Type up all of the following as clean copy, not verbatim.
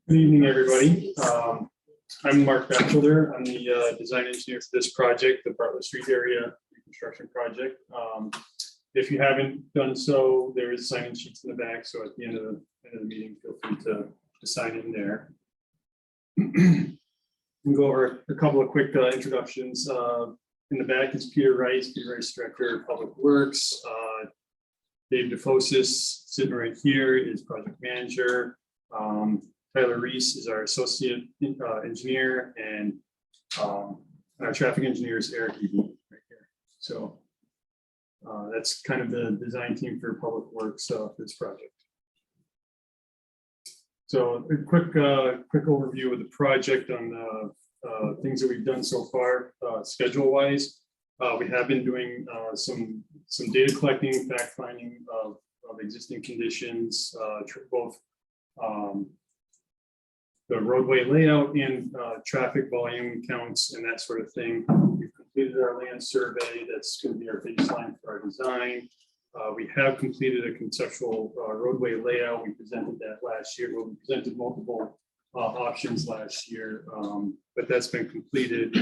Good evening, everybody. I'm Mark Batchelder. I'm the design engineer for this project, the Bartlett Street area reconstruction project. If you haven't done so, there is sign-in sheets in the back. So at the end of the meeting, feel free to sign in there. We'll go over a couple of quick introductions. In the back is Peter Rice, Director of Public Works. Dave DeFosis, sitting right here, is project manager. Tyler Reese is our associate engineer, and our traffic engineer is Eric Eby right here. So that's kind of the design team for public works for this project. So a quick overview of the project on things that we've done so far, schedule-wise. We have been doing some data collecting, fact finding of existing conditions, both the roadway layout and traffic volume counts and that sort of thing. We've completed our land survey. That's going to be our baseline for our design. We have completed a conceptual roadway layout. We presented that last year. Well, we presented multiple options last year, but that's been completed.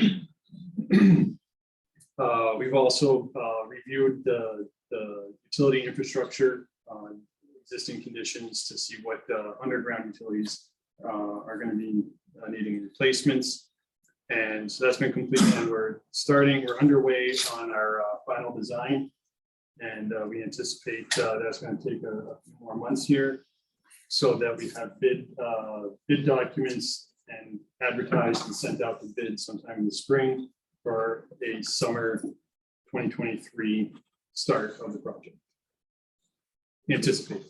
We've also reviewed the utility infrastructure, existing conditions to see what underground utilities are going to be needing replacements. And so that's been completed, and we're underway on our final design. And we anticipate that's going to take a few more months here so that we have bid documents and advertised and sent out the bid sometime in the spring for a summer 2023 start of the project. Anticipate.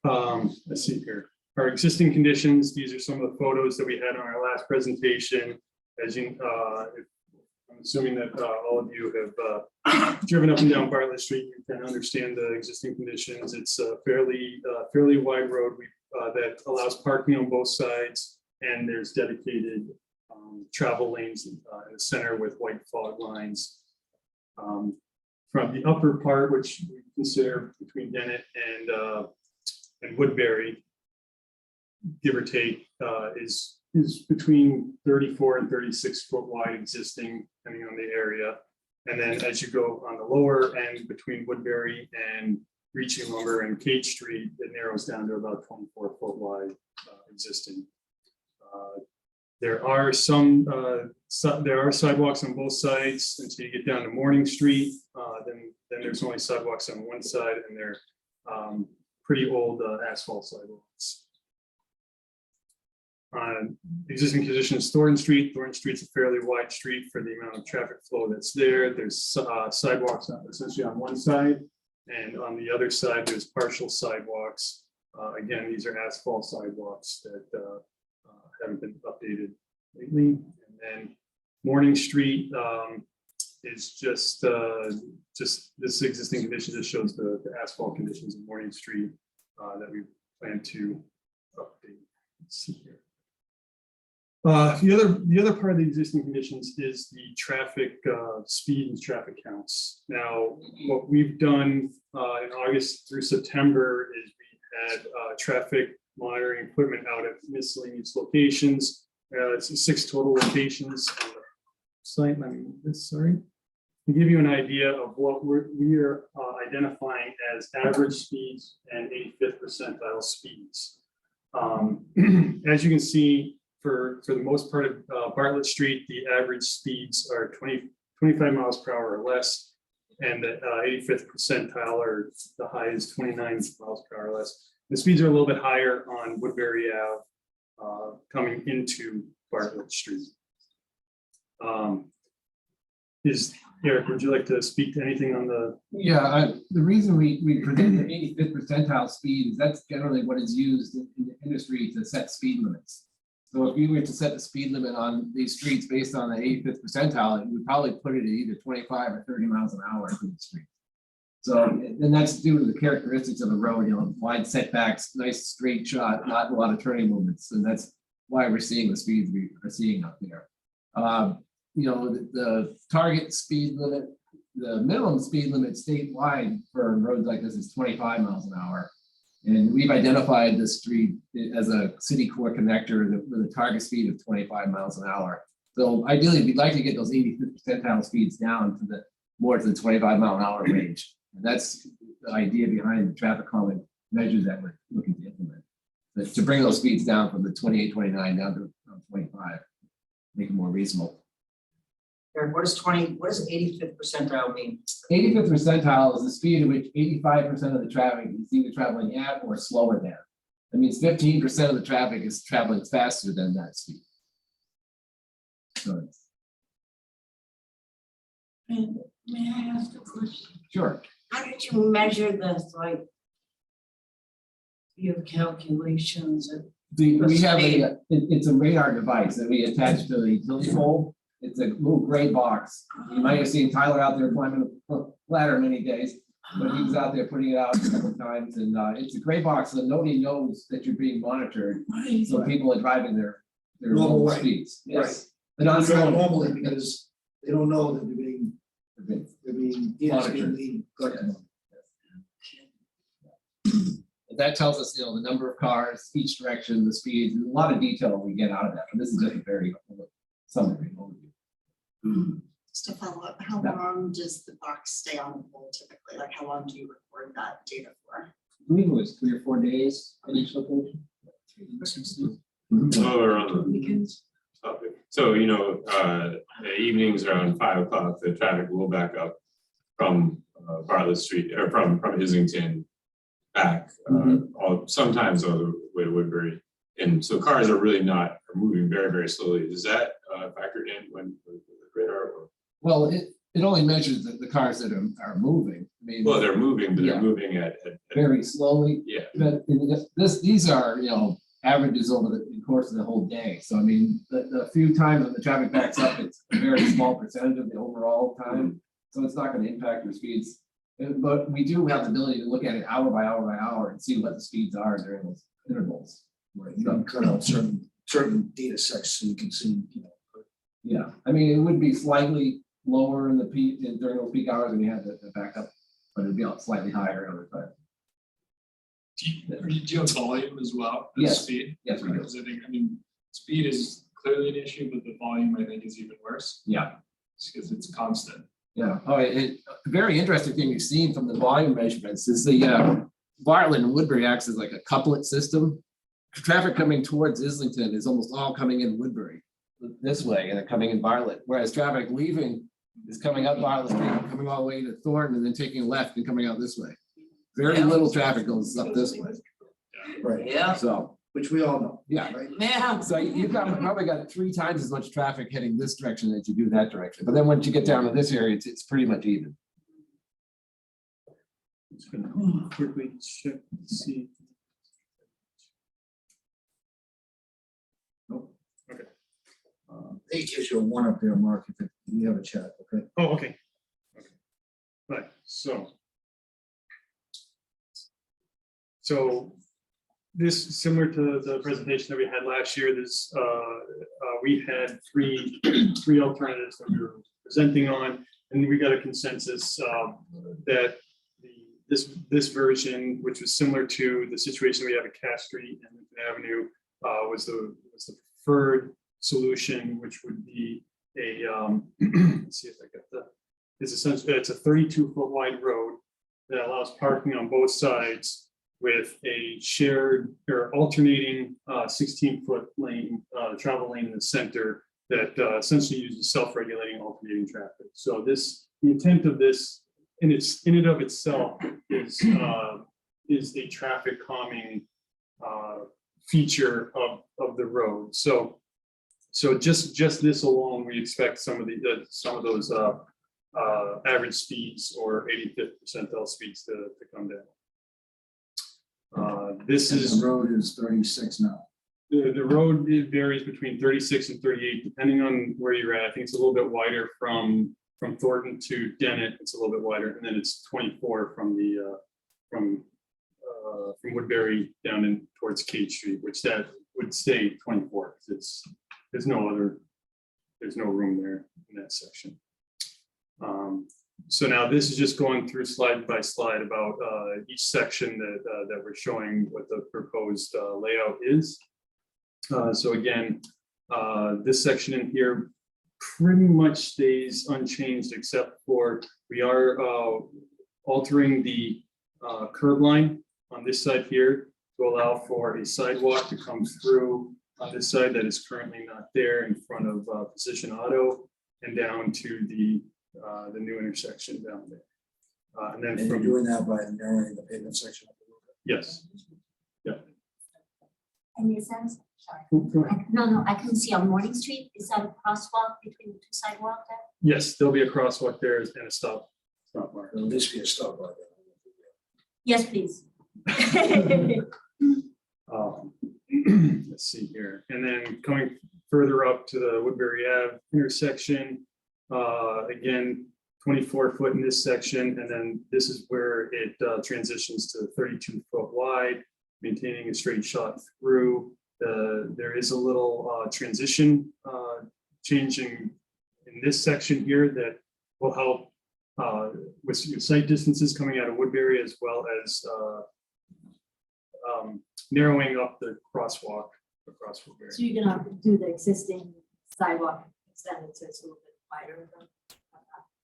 Let's see here. Our existing conditions, these are some of the photos that we had on our last presentation. As you, I'm assuming that all of you have driven up and down Bartlett Street, you can understand the existing conditions. It's a fairly wide road that allows parking on both sides, and there's dedicated travel lanes in the center with white fog lines. From the upper part, which we consider between Dennett and Woodbury, give or take, is between 34 and 36 foot wide existing, depending on the area. And then as you go on the lower end between Woodbury and Reaching Lumber and Cate Street, it narrows down to about 24 foot wide existing. There are sidewalks on both sides until you get down to Morning Street. Then there's only sidewalks on one side, and they're pretty old asphalt sidewalks. Existing condition is Thornton Street. Thornton Street's a fairly wide street for the amount of traffic flow that's there. There's sidewalks essentially on one side, and on the other side there's partial sidewalks. Again, these are asphalt sidewalks that haven't been updated lately. And then Morning Street is just this existing condition that shows the asphalt conditions of Morning Street that we plan to update. Let's see here. The other part of the existing conditions is the traffic speed and traffic counts. Now, what we've done in August through September is we had traffic monitoring equipment out at miscellaneous locations. It's 6 total locations on the site. Let me move this, sorry. To give you an idea of what we are identifying as average speeds and 85th percentile speeds. As you can see, for the most part of Bartlett Street, the average speeds are 25 miles per hour or less, and the 85th percentile, or the high, is 29 miles per hour or less. The speeds are a little bit higher on Woodbury Ave coming into Bartlett Street. Eric, would you like to speak to anything on the? Yeah, the reason we predict the 85th percentile speed is that's generally what is used in the industry to set speed limits. So if you were to set the speed limit on these streets based on the 85th percentile, you would probably put it at either 25 or 30 miles an hour through the street. So, and that's due to the characteristics of the road, wide setbacks, nice straight shot, not a lot of turning movements. And that's why we're seeing the speeds we are seeing out there. The target speed limit, the minimum speed limit statewide for roads like this is 25 miles an hour. And we've identified this street as a city core connector with a target speed of 25 miles an hour. So ideally, we'd like to get those 85th percentile speeds down to the more to the 25 mile an hour range. And that's the idea behind the traffic calming measures that we're looking to implement. But to bring those speeds down from the 28, 29 down to 25, make it more reasonable. Eric, what does 85th percentile mean? 85th percentile is the speed at which 85% of the traffic is either traveling at or slower than. That means 15% of the traffic is traveling faster than that speed. So it's, And may I ask a question? sure. How did you measure this, like, your calculations? We have it's a radar device that we attach to the utility pole. It's a little gray box. You might have seen Tyler out there climbing a ladder many days, but he was out there putting it out a couple of times. And it's a gray box so that nobody knows that you're being monitored. So people are driving their Normal normal way. speeds. Yes. Right. They're not They drive slow. normally because they don't know that they're being Monitored. collected. That tells us, the number of cars, each direction, the speeds, a lot of detail we get out of that. But this is just a very summary overview. Just to follow up, how Yeah. long does the box stay on the pole typically? Like how long do you record that data for? I believe it was 3 or 4 days at each location. While we're on the Weekends? topic, so the evenings around 5 o'clock, the traffic will back up from Bartlett Street or from Islington back, sometimes all the way to Woodbury. And so cars are really are moving very, very slowly. Is that factored in when the radar? Or? Well, it only measures the cars that are moving. I mean, Well, they're moving, but Yeah. they're moving at very slowly. yeah. But these are, averages over the course of the whole day. So I mean, the few times when the traffic backs up, it's a very small percentage of the overall time. So it's not going to impact your speeds. But we do have the ability to look at it hour by hour by hour and see what the speeds are during those intervals. Right, you can cut out certain data sets so you can see, Yeah, I mean, it would be slightly lower in the peak during those peak hours when you had the backup, but it'd be slightly higher other time. Do you have volume as well? The Yes. Speed? Yes, we do. Because I mean, speed is clearly an issue, but the volume I think is even worse. Yeah. Just because it's constant. Yeah. Oh, a very interesting thing we've seen from the volume measurements is the Bartlett and Woodbury acts as like a couplet system. Traffic coming towards Islington is almost all coming in Woodbury this way and they're coming in Bartlett, whereas traffic leaving is coming up Bartlett Street, coming all the way to Thornton and then taking a left and coming out this way. Very Yeah. little traffic goes up this way. right, Yeah. So, which we all know. yeah. Right? Yeah. So you've probably got 3 times as much traffic heading this direction as you do that direction. But then once you get down to this area, it's pretty much even. Just gonna quickly check to see. Nope. Okay. It gives you a 1 up there, Mark, if you have a chat, okay? Oh, okay. Okay. Right, so this is similar to the presentation that we had last year. We had three alternatives that we were presenting on, and we got a consensus that this version, which was similar to the situation we have at Cass Street and Lincoln Avenue, was the preferred solution, which would be a let's see if I got it's a 32-foot wide road that allows parking on both sides with a shared or alternating 16-foot lane, travel lane in the center that essentially uses self-regulating alternating traffic. So the intent of this in and of itself is a traffic calming feature of the road. So just this alone, we expect some of those average speeds or 85th percentile speeds to come down. The road is 36 now. The road, it varies between 36 and 38, depending on where you're at. I think it's a little bit wider from Thornton to Dennett. It's a little bit wider, and then it's 24 from Woodbury down in towards Cage Street, which that would stay 24 because there's no room there in that section. So now this is just going through slide by slide about each section that we're showing what the proposed layout is. So again, this section in here pretty much stays unchanged, except for we are altering the curb line on this side here to allow for a sidewalk to come through on this side that is currently not there in front of Precision Auto and down to the new intersection down there. And then And you're from, doing that by narrowing the pavement section up a little bit. yes. And is that, sorry, Go ahead. no, I can see on Morning Street, is that a crosswalk between the two sidewalks there? Yes, there'll be a crosswalk there and a stop mark. There'll at least be a stop by there. Yes, please. Let's see here, and then coming further up to the Woodbury Ave intersection, again, 24-foot in this section, and then this is where it transitions to 32-foot wide, maintaining a straight shot through. There is a little transition changing in this section here that will help with your site distances coming out of Woodbury, as well as narrowing up the crosswalk across Woodbury. So you're gonna do the existing sidewalk extended so it's a little bit wider.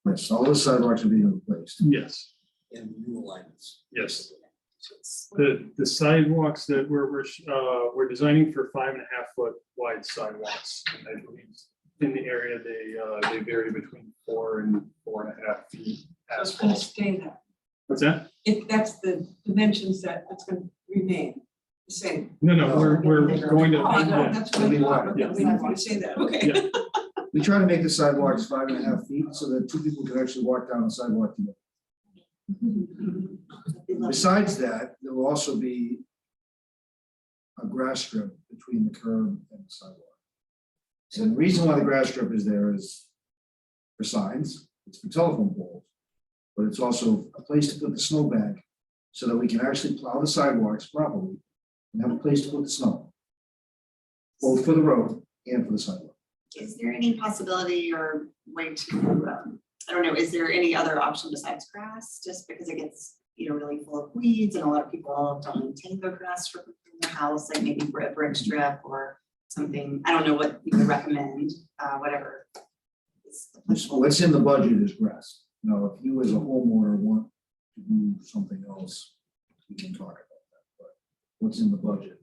Yes, all the sidewalks are being replaced Yes, in new alignments. yes. The sidewalks that we're designing for 5.5-foot wide sidewalks, and I believe in the area they vary between 4 and 4.5 feet So it's gonna asphalt. stay there. What's that? If that's the dimensions that it's gonna remain the same. No, we're going to. Oh, I know, that's what I It'll be thought. wider. Okay, we didn't want to say that, okay. Yeah. We try to make the sidewalks 5.5 feet so that two people can actually walk down the sidewalk together. Besides that, there will also be a grass strip between the curb and the sidewalk. And the reason why the grass strip is there is for signs, it's for telephone poles, but it's also a place to put the snow bank so that we can actually plow the sidewalks properly and have a place to put the snow, both for the road and for the sidewalk. Is there any possibility or way to, I don't know, is there any other option besides grass? Just because it gets, really full of weeds and a lot of people don't maintain their grass from their house, like maybe for a brick strip or something. I don't know what you would recommend, whatever. What's in the budget is grass. Now, if you as a homeowner want to do something else, we can talk about that, but what's in the budget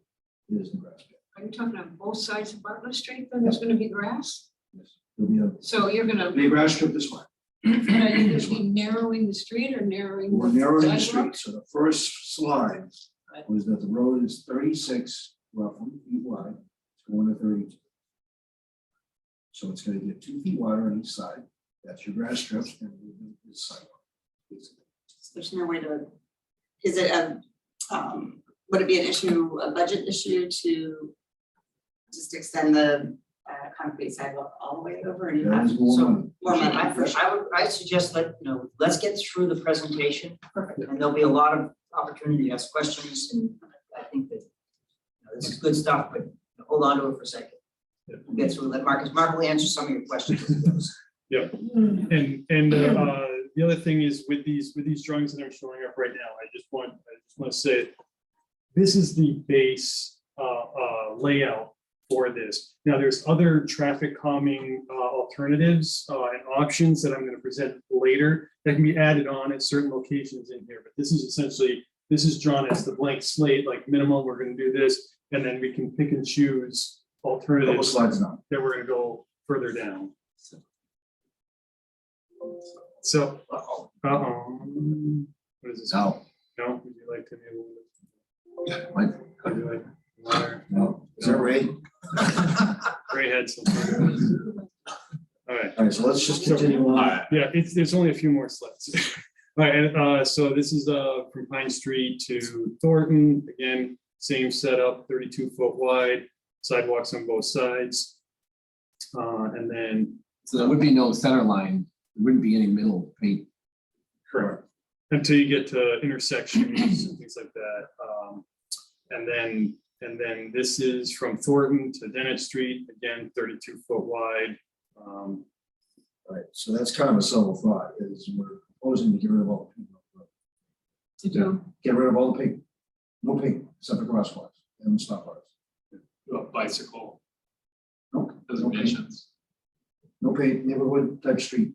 is the grass pit. Are you talking on both sides of Bartlett Street, then there's gonna be grass? Yes. There'll be So you're gonna, a grass strip this way. are you gonna be narrowing the street or narrowing? We're narrowing the sidewalk? street. So the first slide was that the road is 36 roughly feet wide. It's going to 32. So it's going to get 2 feet wider on each side. That's your grass strip and the sidewalk. There's no way to, is it would it be an issue, a budget issue to just extend the concrete sidewalk all the way over? And you That have is more money. more money? I suggest that, let's get through the presentation. And there'll be a lot of opportunity to ask questions, and I think that, this is good stuff, but hold on to it for a second. We'll get through, let Mark will answer some of your questions. Yeah, and the other thing is with these drawings that I'm showing up right now, I just want to say, this is the base layout for this. Now, there's other traffic calming alternatives and options that I'm going to present later that can be added on at certain locations in here. But this is essentially, this is drawn as the blank slate, like minimum, we're going to do this, and then we can pick and choose Couple alternatives slides now. that we're going to go further down. So, what is this? No. No, would you like to do? What? Would you like water? No. Is that Ray? Ray had some. All right. All right, so let's just continue on. Yeah, there's only a few more slides. All right, and so this is from Pine Street to Thornton. Again, same setup, 32-foot wide, sidewalks on both sides. And then. So there would be no center line, there wouldn't be any middle paint. Correct. Until you get to intersections and things like that. And then this is from Thornton to Dennett Street, again, 32-foot wide. Right, so that's kind of a subtle thought, is we're proposing to get rid of all the pink. To do, Get rid of all the pink, no pink, except for crosswalks and stop bars. Bicycle Nope, designations. no pink, neighborhood type street,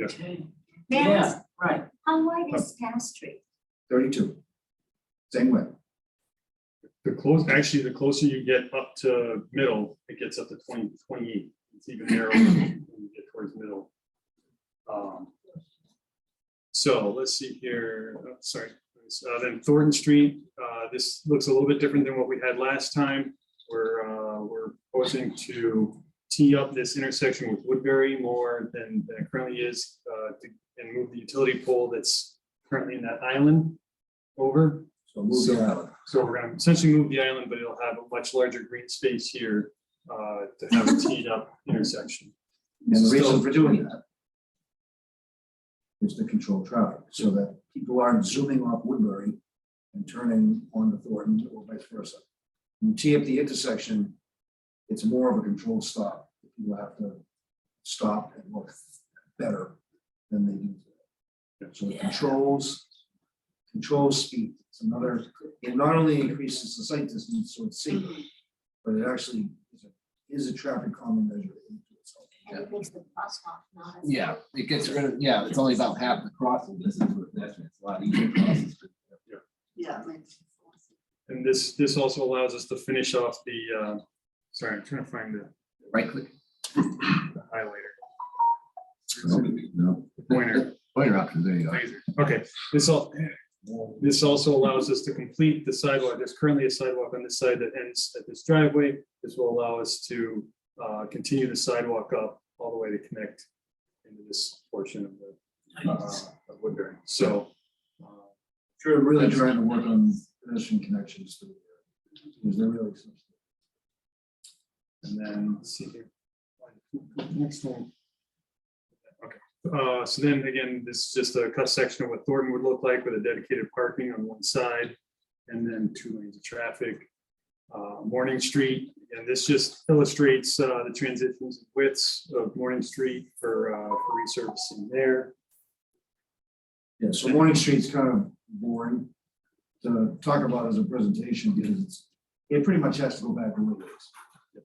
Okay. May I ask, Right. how wide is Cass Street? 32. Same way. Actually, the closer you get up to middle, it gets up to 28. It's even narrower when you get towards middle. So let's see here, sorry. Then Thornton Street, this looks a little bit different than what we had last time. We're proposing to tee up this intersection with Woodbury more than it currently is, and move the utility pole that's currently in that island over. So move the island. So we're gonna essentially move the island, but it'll have a much larger green space here to have a teed up intersection. And the reason for doing that is to control traffic, so that people aren't zooming off Woodbury and turning onto Thornton or vice versa. When you tee up the intersection, it's more of a controlled stop. People have to stop and look better than they do today. So it controls speed. It's another, it not only increases the sight distance, so it's safer, but it actually is a traffic calming measure into itself. And it makes the crosswalk not as. Yeah, it gets rid of, yeah, it's only about half the crossing distance for pedestrians. It's a lot easier to cross the street. Yeah. And this also allows us to finish off the, sorry, I'm trying to find the Right click. highlighter. No. Pointer. Pointer options, there you go. Laser. Okay, this also allows us to complete the sidewalk. There's currently a sidewalk on this side that ends at this driveway. This will allow us to continue the sidewalk up all the way to connect into this portion of the of Woodbury. So We're really trying to work on pedestrian connections to, because they're really expensive. and then let's see here. Next one. Okay, so then again, this is just a cut section of what Thornton would look like with a dedicated parking on one side and then 2 lanes of traffic. Morning Street, and this just illustrates the transitions and widths of Morning Street for resurfacing there. Yeah, so Morning Street's kind of boring to talk about as a presentation because it pretty much has to go back to what it is.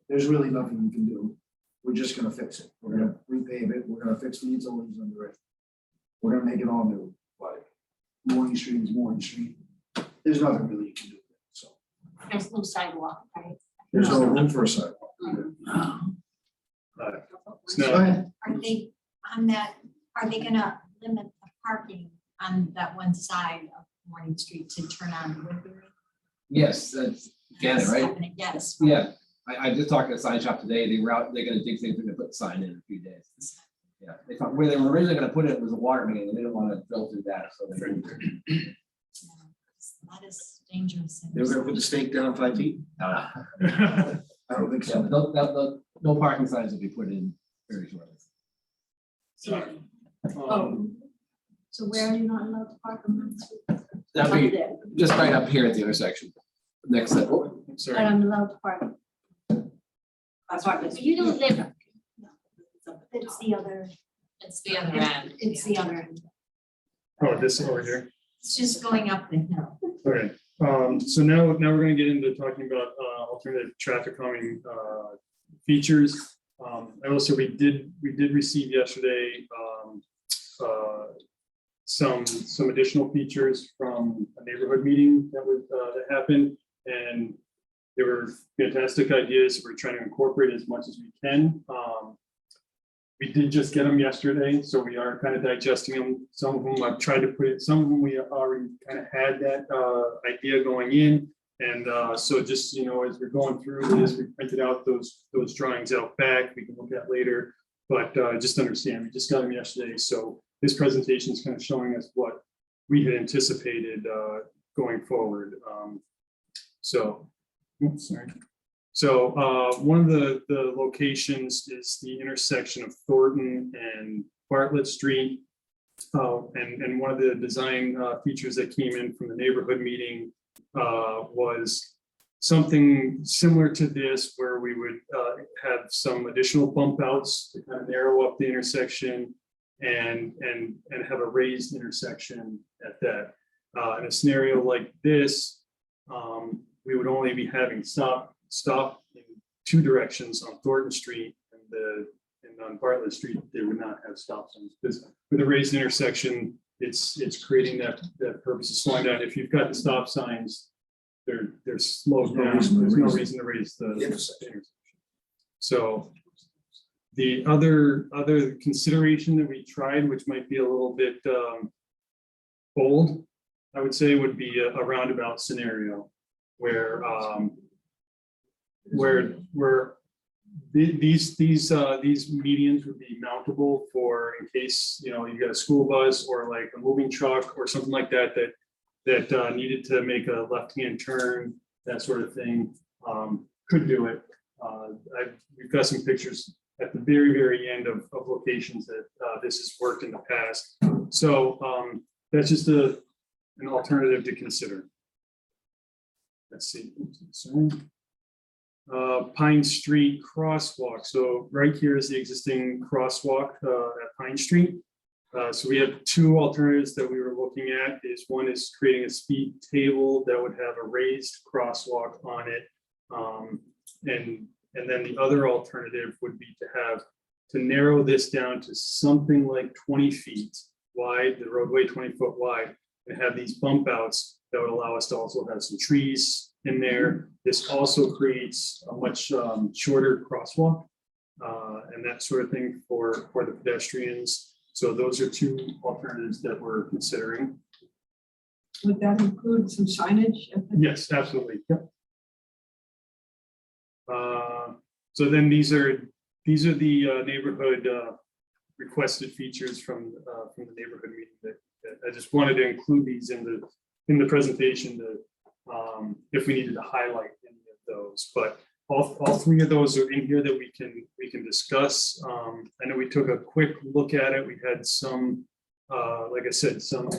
There's really nothing you can do. We're just gonna fix it. We're gonna repave it. We're gonna fix the utilities under it. We're gonna make it all new. But Morning Street is Morning Street. There's nothing really you can do with it. So There's no sidewalk, right? there's no room for a sidewalk. So Go now, ahead. Are they on that, are they gonna limit the parking on that one side of Morning Street to turn on Woodbury? Yes, that's, get it, right? Yes. Yeah, I just talked to the sign shop today. They were out, they're gonna dig things, they're gonna put the sign in a few days. Yeah, they thought where they were originally gonna put it was a water main, and they didn't wanna drill through that, so they moved it. That is dangerous. They were gonna put the stake down 5 feet? I don't think Yeah, so. but no parking signs will be put in very shortly. So where are you not allowed to park on that street? That'll Up be there. just right up here at the intersection. Next set. I'm But sorry. I'm allowed to park. That's why But you don't live, It's the other, it's the other end. it's the other end. Oh, this over here. It's just going up the hill. Okay, so now we're gonna get into talking about alternative traffic calming features. I also, we did receive yesterday some additional features from a neighborhood meeting that happened, and they were fantastic ideas. We're trying to incorporate as much as we can. We did just get them yesterday, so we are kind of digesting them. Some of them I've tried to put in, some of them we already kind of had that idea going in. And so just, you know, as we're going through this, we printed out those drawings out back, we can look at later. But just understand, we just got them yesterday. So this presentation is kind of showing us what we had anticipated going forward. Oops, sorry. So one of the locations is the intersection of Thornton and Bartlett Street. And one of the design features that came in from the neighborhood meeting was something similar to this where we would have some additional bump outs to kind of narrow up the intersection and have a raised intersection at that. In a scenario like this, we would only be having stop in two directions on Thornton Street and on Bartlett Street, they would not have stop signs. Because with a raised intersection, it's creating that purpose of slowing down. If you've got the stop signs, they're slowed down. There's no reason to raise the intersection. So the other consideration that we tried, which might be a little bit bold, I would say, would be a roundabout scenario where these medians would be mountable for in case, you know, you got a school bus or like a moving truck or something like that needed to make a left-hand turn, that sort of thing, could do it. We've got some pictures at the very end of locations that this has worked in the past. So that's just an alternative to consider. Let's see. Pine Street crosswalk. So right here is the existing crosswalk at Pine Street. So we have two alternatives that we were looking at. One is creating a speed table that would have a raised crosswalk on it. And then the other alternative would be to narrow this down to something like 20 feet wide, the roadway 20 foot wide, and have these bump outs that would allow us to also have some trees in there. This also creates a much shorter crosswalk and that sort of thing for the pedestrians. So those are two alternatives that we're considering. Would that include some signage? Yes, absolutely. Yep. So then these are the neighborhood requested features from the neighborhood meeting that I just wanted to include these in the presentation to if we needed to highlight any of those. But all three of those are in here that we can discuss. I know we took a quick look at it. We had some, like I said, some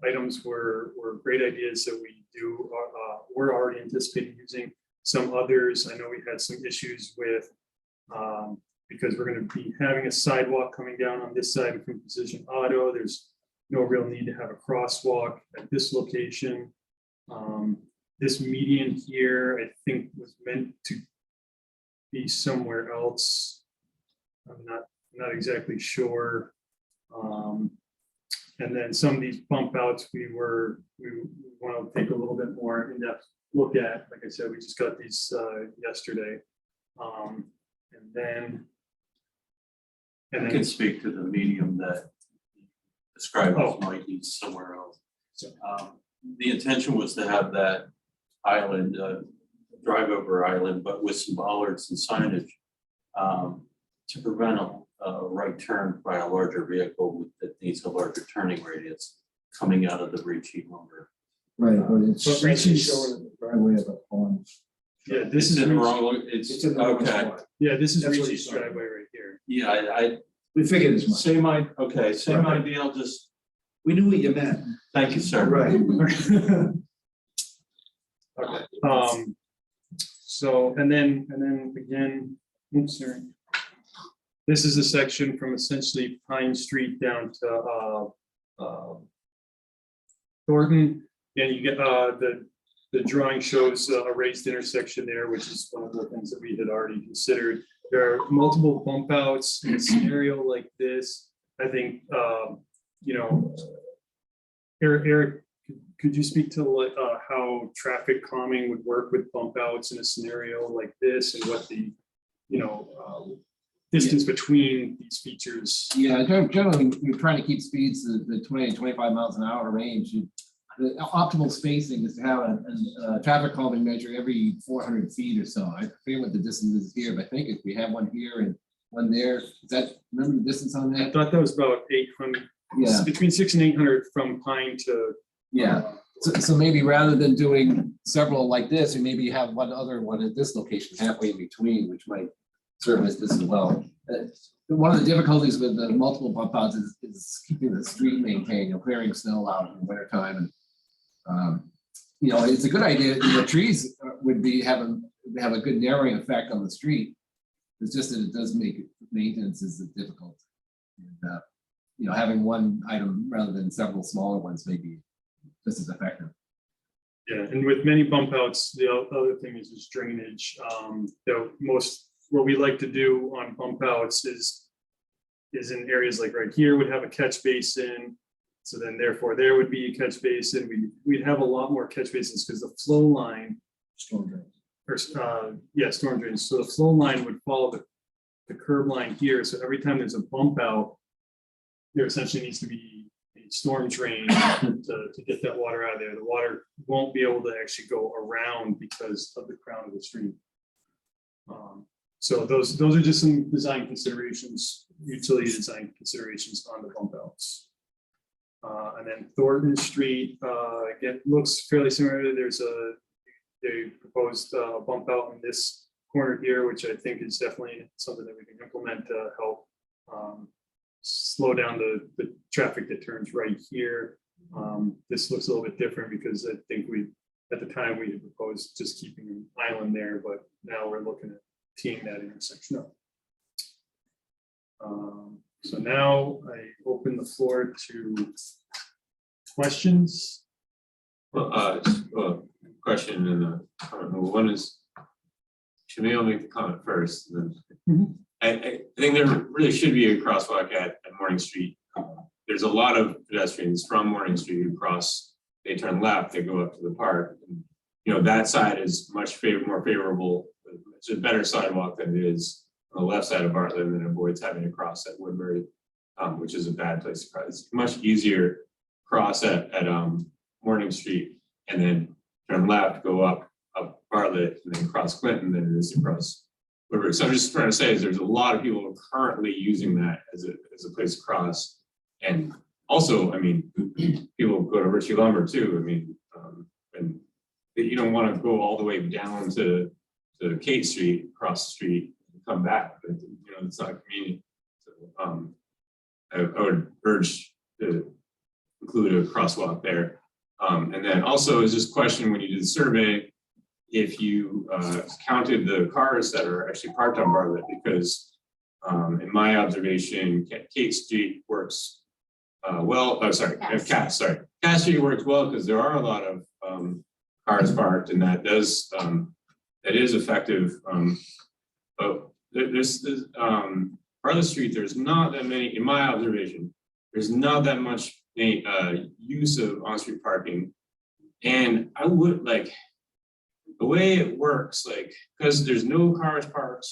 items were great ideas that we're already anticipating using. Some others, I know we had some issues with because we're going to be having a sidewalk coming down on this side from Precision Auto. There's no real need to have a crosswalk at this location. This median here, I think, was meant to be somewhere else. I'm not exactly sure. And then some of these bump outs we want to take a little bit more in-depth look at. Like I said, we just got these yesterday. And I can speak to the medium that described as might be somewhere else. The intention was to have that island, drive over island, but with some bollards and signage to prevent a right turn by a larger vehicle that needs a larger turning radius coming out of the breachy lumber. Right, but it's But actually showing the driveway of the pond. yeah, this is in the Ricci's- wrong, It's in the wrong okay. spot. Yeah, this is That's what Ricci's it's on. driveway right here. Yeah, We figured as much. same Right. idea, I'll just, We knew what you meant. thank you, sir. Right. Okay. So and then again, oops, sorry. This is a section from essentially Pine Street down to Thornton, and you get the drawing shows a raised intersection there, which is one of the things that we had already considered. There are multiple bump outs in a scenario like this. I think you know, Eric, could you speak to how traffic calming would work with bump outs in a scenario like this, and what the distance between these features? Yeah, generally, we're trying to keep speeds to the 20 to 25 miles an hour range. The optimal spacing is to have a traffic calming measure every 400 feet or so. I forget what the distance is here, but I think if we have one here and one there, remember the distance on I that? thought that was about 800, Yeah, between 600 and 800 from Pine to. yeah. So maybe rather than doing several like this, we maybe have one other one at this location halfway in between, which might service this as well. One of the difficulties with the multiple bump outs is keeping the street maintained, clearing snow out in the winter time. And, it's a good idea. The trees would have a good narrowing effect on the street. It's just that it does make maintenance is difficult. And, having one item rather than several smaller ones may be just as effective. Yeah, and with many bump outs, the other thing is just drainage. What we like to do on bump outs is in areas like right here would have a catch basin. So then therefore there would be a catch basin. We'd have a lot more catch basins because the flow line. Storm drains. Storm drains. So the flow line would follow the curb line here. So every time there's a bump out, there essentially needs to be a storm drain to get that water out of there. The water won't be able to actually go around because of the crown of the street. So those are just some design considerations, utility design considerations on the bump outs. And then Thornton Street, again, looks fairly similar. They proposed bump out in this corner here, which I think is definitely something that we can implement to help slow down the traffic that turns right here. This looks a little bit different because I think at the time we had proposed just keeping an island there, but now we're looking at teeing that intersection up. So now I open the floor to questions. Question and a comment. One is, Shamil make the comment first. And then I think there really should be a crosswalk at Morning Street. There's a lot of pedestrians from Morning Street who cross, they turn left, they go up to the park. And, that side is much more favorable. It's a better sidewalk than it is on the left side of Bartlett, and then avoids having to cross at Woodbury, which is a bad place to cross. It's much easier cross at Morning Street and then turn left, go up Bartlett, and then cross Clinton, then it is to cross Woodbury. So I'm just trying to say is there's a lot of people who are currently using that as a place to cross. And also, I mean, people go to Ritchie Lumber too. I mean, and you don't want to go all the way down to Kate Street, across the street, and come back. But, it's not convenient. So, I would urge to include a crosswalk there. And then also is this question when you did the survey, if you counted the cars that are actually parked on Bartlett, because in my observation, Kate Street works Cass Street works well because there are a lot of cars parked, and that is effective. But there's Bartlett Street, there's not that many, in my observation, there's not that much use of on-street parking. And I would like, the way it works, because there's no cars parked,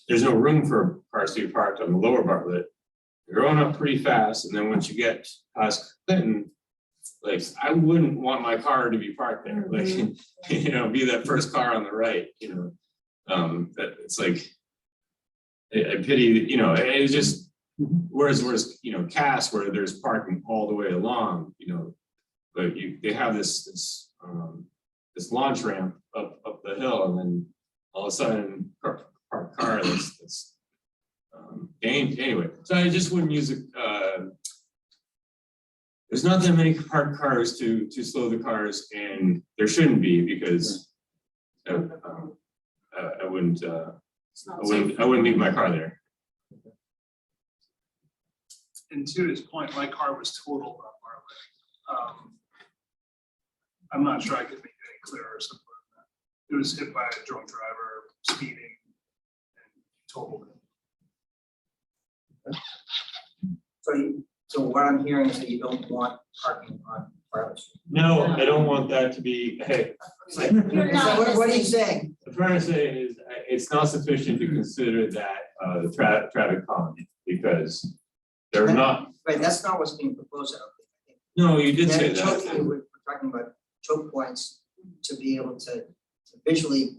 there's no room for cars to be parked on the lower Bartlett. You're going up pretty fast, and then once you get past Clinton, I wouldn't want my car to be parked there. Be that first car on the right. That it's I pity. It's just whereas Cass, where there's parking all the way along. But they have this launch ramp up the hill, and then all of a sudden park car that's anyway. So I just wouldn't use it. There's not that many parked cars to slow the cars, and there shouldn't be because I wouldn't leave my car there. And to his point, my car was totaled on Bartlett. I'm not sure I could make it any clearer or simpler than that. It was hit by a drunk driver speeding and totaled it. So what I'm hearing is that you don't want parking on Bartlett Street. No, I don't want that to be. Hey, What are you saying? what I'm trying to say is it's not sufficient to consider that the traffic calm because they're not. Right, that's not what's being proposed. I don't think. No, you did say We're talking about choke points to be able to visually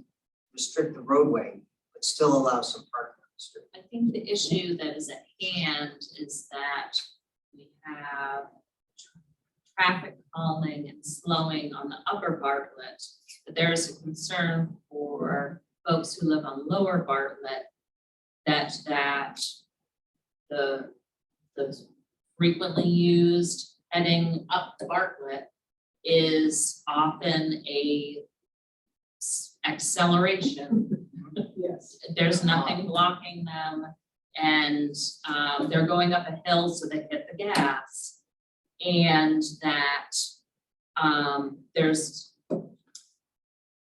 restrict the roadway, but still allow some parking on the street. I think the issue that is at hand is that we have traffic calming and slowing on the upper Bartlett, but there is a concern for folks who live on lower Bartlett that the frequently used heading up the Bartlett is often a acceleration. Yes. There's nothing blocking them, and they're going up a hill, so they hit the gas. And that there's,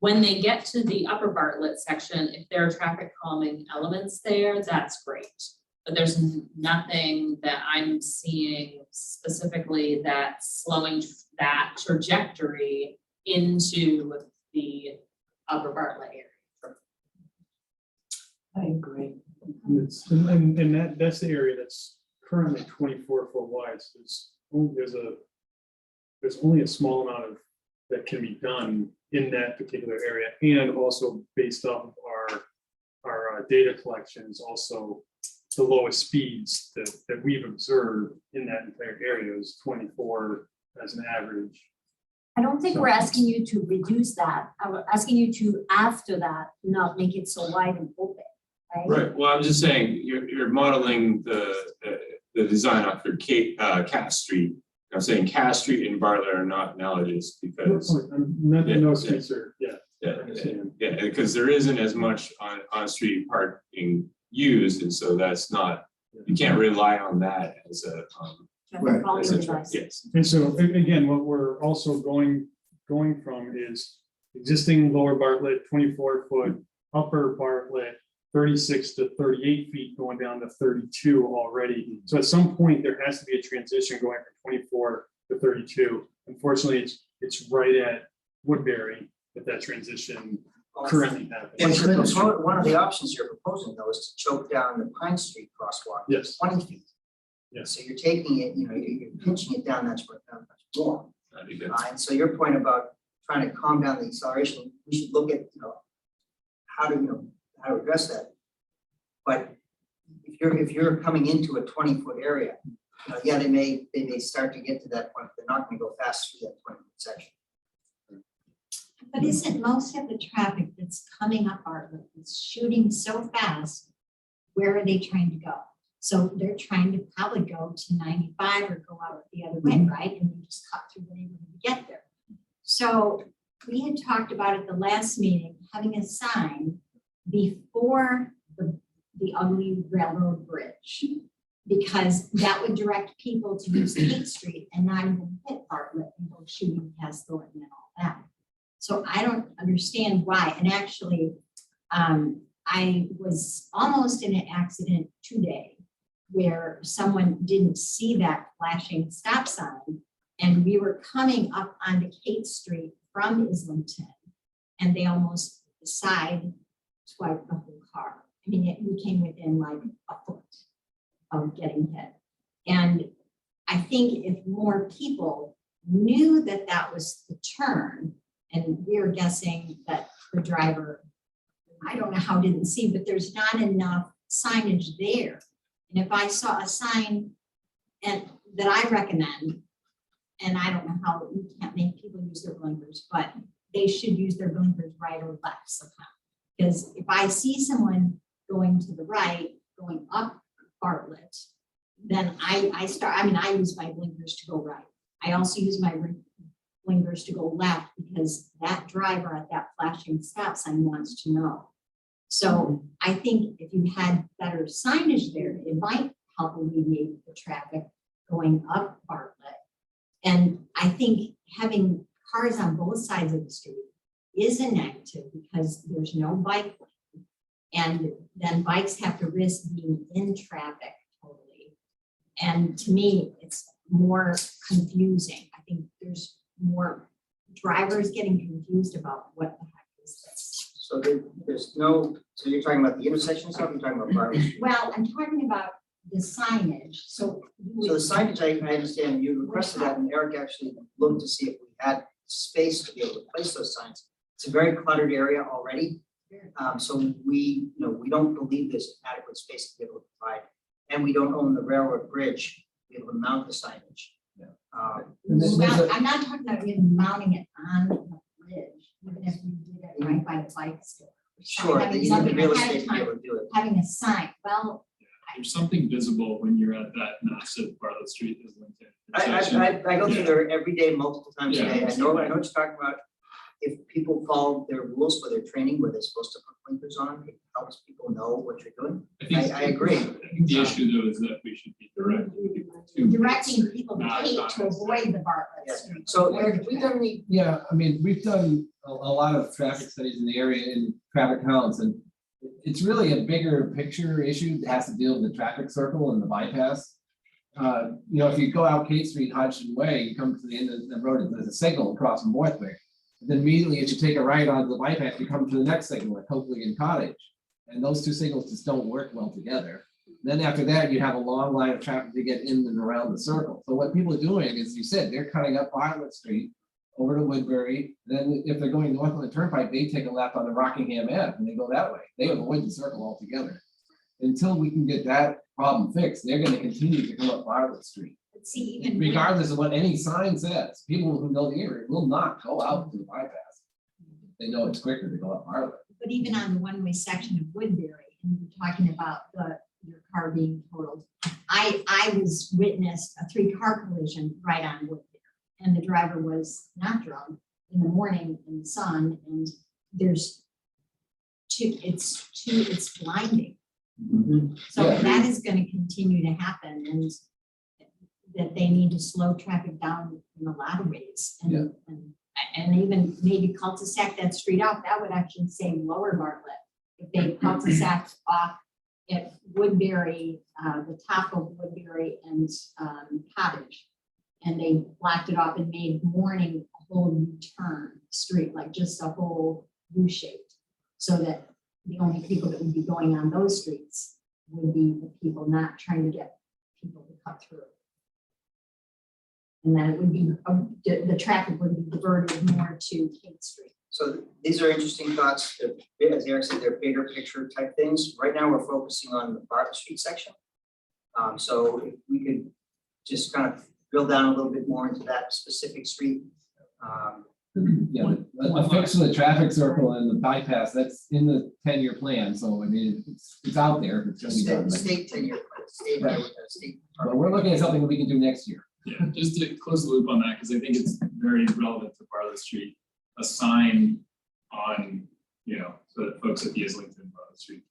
when they get to the upper Bartlett section, if there are traffic calming elements there, that's great. But there's nothing that I'm seeing specifically that's slowing that trajectory into the upper Bartlett area. I agree. And that's the area that's currently 24-foot wide. So there's only a small amount of that can be done in that particular area, and also based off of our data collections, also the lowest speeds that we've observed in that entire area is 24 as an average. I don't think we're asking you to reduce that. I'm asking you to, after that, not make it so wide and open, right? Right, well, I'm just saying, you're modeling the design off your Cass Street. I'm saying Cass Street and Bartlett are not analogous because. No streets are, yeah. Yeah, because there isn't as much on-street parking used, and so that's not, you can't rely on that as a, Right. as a choice. Yes. And so again, what we're also going from is existing lower Bartlett, 24-foot, upper Bartlett, 36 to 38 feet, going down to 32 already. So at some point there has to be a transition going from 24 to 32. Unfortunately, it's right at Woodbury that transition currently happens. One of the options you're proposing though is to choke down the Pine Street crosswalk. Yes. 20 feet. Yes. So you're taking it, you're pinching it down, that's what, much more. I think that's- And so your point about trying to calm down the acceleration, we should look at, how to address that. But if you're coming into a 20-foot area, yeah, they may start to get to that point, but they're not gonna go fast through that 20-foot section. But isn't most of the traffic that's coming up Bartlett is shooting so fast, where are they trying to go? So they're trying to probably go to 95 or go out the other way, right? And you just cut through the neighborhood to get there. So we had talked about at the last meeting, having a sign before the ugly railroad bridge, because that would direct people to use 8th Street and not even hit Bartlett and go shooting past Thornton and all that. So I don't understand why. And actually, I was almost in an accident today where someone didn't see that flashing stop sign, and we were coming up onto Kate Street from Islington, and they almost side swiped the whole car. I mean, we came within like a foot of getting hit. And I think if more people knew that that was the turn, and we were guessing that the driver, I don't know how didn't see, but there's not enough signage there. And if I saw a sign and that I recommend, and I don't know how, you can't make people use their blinkers, but they should use their blinkers right or left somehow. Because if I see someone going to the right, going up Bartlett, then I use my blinkers to go right. I also use my blinkers to go left because that driver at that flashing stop sign wants to know. So I think if you had better signage there, it might help alleviate the traffic going up Bartlett. And I think having cars on both sides of the street is a negative because there's no bike lane. And then bikes have to risk being in traffic totally. And to me, it's more confusing. I think there's more drivers getting confused about what the heck is this. So so you're talking about the intersection stuff, you're talking about Bartlett Street? Well, I'm talking about the signage. So So the signage, I understand you requested that, and Eric actually looked to see if we had space to be able to place those signs. It's a very cluttered area already. So we don't believe there's adequate space to be able to provide, and we don't own the railroad bridge to be able to mount the signage. well, I'm not talking about even mounting it on the bridge, even if you did it right by the bike store. Sure, Having you need the something real ahead of estate to be time, able to do it. having a sign, well, There's something visible when you're at that massive Bartlett Street Islington intersection. I go through there every day, multiple times a Yeah. day. I know what you're talking about. if people follow their rules for their training, where they're supposed to put blinkers on, it helps people know what you're doing. I agree. I think the issue though is that we should be Directing people to Not- hate not to avoid the Bartlett Yes. Street. So Eric, have we done any, Yeah, I mean, we've done a lot of traffic studies in the area and traffic counts, and it's really a bigger picture issue that has to deal with the traffic circle and the bypass. If you go out Kate Street, Hodgson Way, you come to the end of the road, and there's a signal across from Borthwick. Then immediately, as you take a right onto the bypass, you come to the next signal at Coakley and Cottage. And those two signals just don't work well together. Then after that, you have a long line of traffic to get in and around the circle. So what people are doing, as you said, they're cutting up Bartlett Street over to Woodbury. Then if they're going north on the turnpike, they take a left on the Rockingham Ave and they go that way. They avoid the circle altogether. Until we can get that problem fixed, they're gonna continue to come up Bartlett Street. But see, even. Regardless of what any sign says, people who know the area will not go out to the bypass. They know it's quicker to go up Bartlett. But even on the one-way section of Woodbury, and you're talking about your car being totaled. I was witnessed a 3-car collision right on Woodbury. And the driver was not drunk in the morning in the sun, and it's blinding. So Yeah. that is gonna continue to happen, and that they need to slow traffic down in a lot of ways. And even maybe cul-de-sac that street out, that would actually save Lower Bartlett. If they cul-de-sac off at Woodbury, the top of Woodbury and Cottage. And they blocked it off and made Morning a whole U-turn street, like just a whole U-shaped. So that the only people that would be going on those streets would be the people not trying to get people to cut through. And then it would be, the traffic would be diverted more to Kate Street. so these are interesting thoughts. As Eric said, they're bigger picture type things. Right now, we're focusing on the Bartlett Street section. So if we could just kind of drill down a little bit more into that specific street. Yeah, a fix for the traffic circle and the bypass, that's in the 10-year plan, so I mean, it's out there, it's gonna be done. State tenure, state. But we're looking at something that we can do next year. Yeah, just to close the loop on that, because I think it's very relevant to Bartlett Street, a sign on, so that folks at the Islington Bartlett Street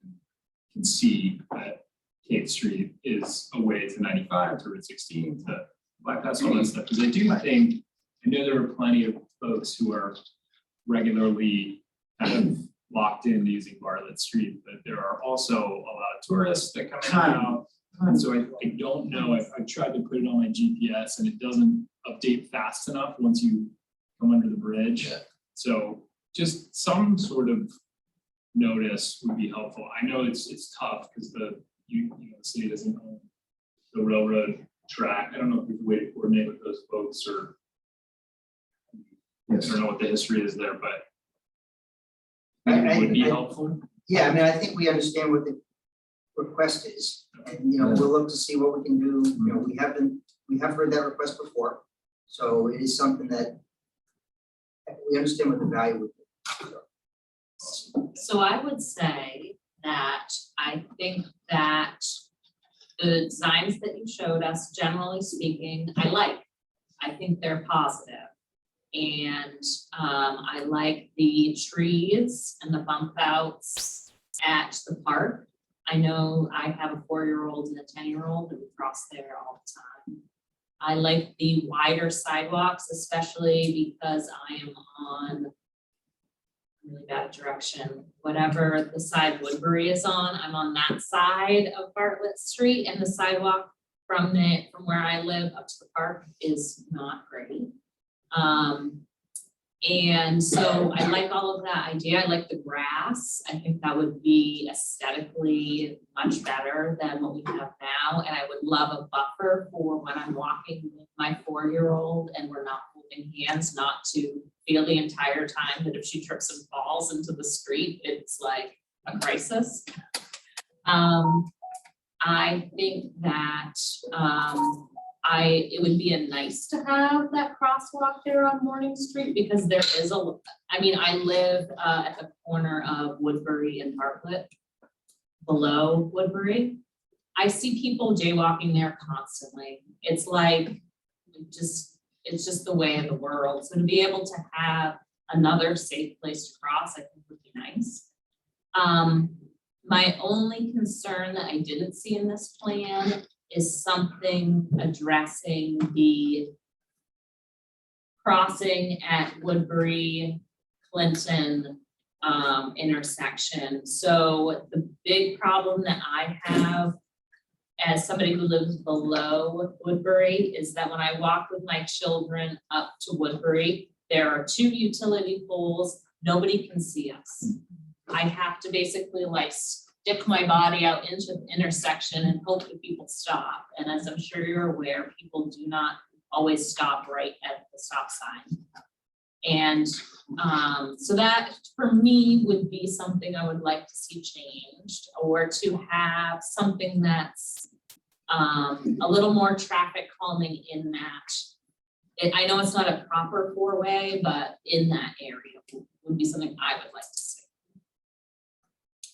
can see that Kate Street is a way to 95, to Route 16, to bypass all that stuff. Because I do think, I know there are plenty of folks who are regularly kind of locked in using Bartlett Street, but there are also a lot of tourists that come in and out. And so I don't know, I've tried to put it on my GPS and it doesn't update fast enough once you come under the bridge. Yeah. So just some sort of notice would be helpful. I know it's tough because the city doesn't own the railroad track. I don't know if there's a way to coordinate with those folks, or I don't know what the history is there, but it would be helpful. Yeah, I mean, I think we understand what the request is, and, we'll look to see what we can do. We have heard that request before. So it is something that we understand what the value would be. So I would say that I think that the designs that you showed us, generally speaking, I think they're positive. And I like the trees and the bump outs at the park. I know I have a 4-year-old and a 10-year-old and we cross there all the time. I like the wider sidewalks, especially because I am on really bad direction. Whatever the side Woodbury is on, I'm on that side of Bartlett Street, and the sidewalk from where I live up to the park is not great. And so I like all of that idea. I like the grass. I think that would be aesthetically much better than what we have now. And I would love a buffer for when I'm walking with my 4-year-old and we're not holding hands, not to feel the entire time that if she trips and falls into the street, it's like a crisis. I think that it would be nice to have that crosswalk there on Morning Street, because there is I live at the corner of Woodbury and Bartlett, below Woodbury. I see people jaywalking there constantly. It's like, it's just the way of the world. So to be able to have another safe place to cross, I think would be nice. My only concern that I didn't see in this plan is something addressing the crossing at Woodbury, Clinton, intersection. So the big problem that I have as somebody who lives below Woodbury is that when I walk with my children up to Woodbury, there are 2 utility poles, nobody can see us. I have to basically like stick my body out into the intersection and hope that people stop. And as I'm sure you're aware, people do not always stop right at the stop sign. And so that for me would be something I would like to see changed, or to have something that's a little more traffic calming in that. I know it's not a proper 4-way, but in that area would be something I would like to see.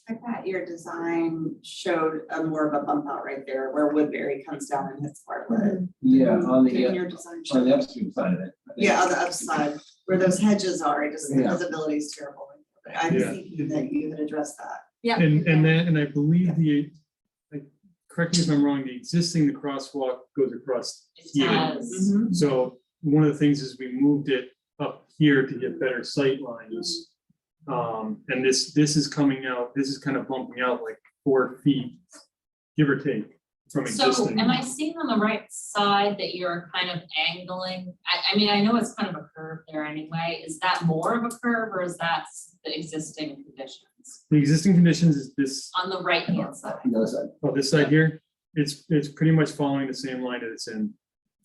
I thought your design showed a more of a bump out right there where Woodbury comes down and hits Bartlett. Yeah, on the, Didn't your design show? on the upstream side of it. I think. Yeah, on the upside, where those hedges are, it just, the Yeah. visibility is terrible. But I Yeah. see that you had addressed that. Yeah. And I believe correct me if I'm wrong, the crosswalk goes across It here. does. So one of the things is we moved it up here to get better sight lines. And this is coming out, this is kind of bumping out like 4 feet, give or take, from So existing. am I seeing on the right side that you're kind of angling? I mean, I know it's kind of a curve there anyway. Is that more of a curve or is that the existing conditions? The existing conditions is this, On the right hand side? The other side. this side here, it's pretty much following the same line that it's in.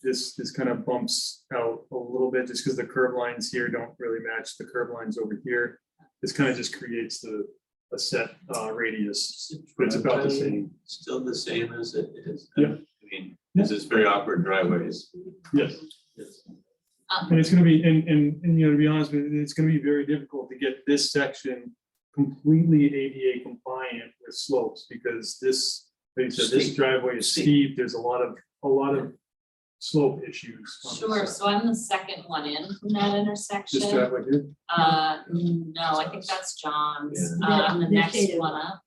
This kind of bumps out a little bit just because the curb lines here don't really match the curb lines over here. This kind of just creates a set radius, but it's about the same. Still the same as it is. Yeah. I mean, this is very awkward driveways. Yes. Yes. And it's gonna be, and you know, to be honest with you, it's gonna be very difficult to get this section completely ADA compliant with slopes, because this, like you said, this Steep. driveway is steep, there's a lot of slope issues. on this Sure, side. so I'm the second one in from that intersection. This driveway here, No, I think that's John's, Yeah. the The next shaded one up.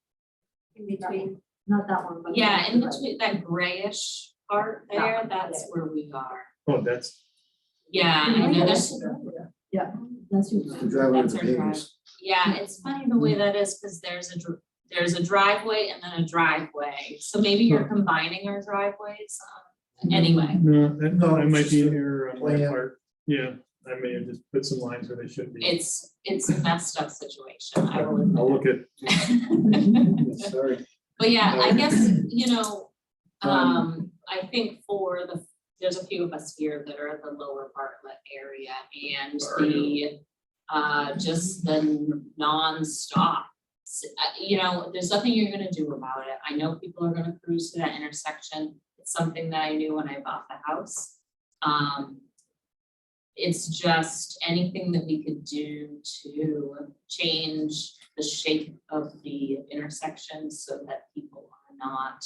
In between, not that one, but. Yeah, in between that grayish part That there, one, that's yeah. where we are. oh, that's, Yeah, I know there's, Yeah, that's your. The driveway with That's the our pavers. yeah, it's funny the way that is, because there's a driveway and then a driveway. So maybe you're combining our driveways. Anyway, no, No, that it's might just be a an error on my plan. part. Yeah, I may have just put some lines where they shouldn't be. it's a messed up situation, I will I'll admit. look at, Sorry. But yeah, I guess, you know, I think there's a few of us here that are at the lower Bartlett area, and just the nonstop. You know, there's nothing you're gonna do about it. I know people are gonna cruise to that intersection. It's something that I knew when I bought the house. It's just anything that we could do to change the shape of the intersection so that people are not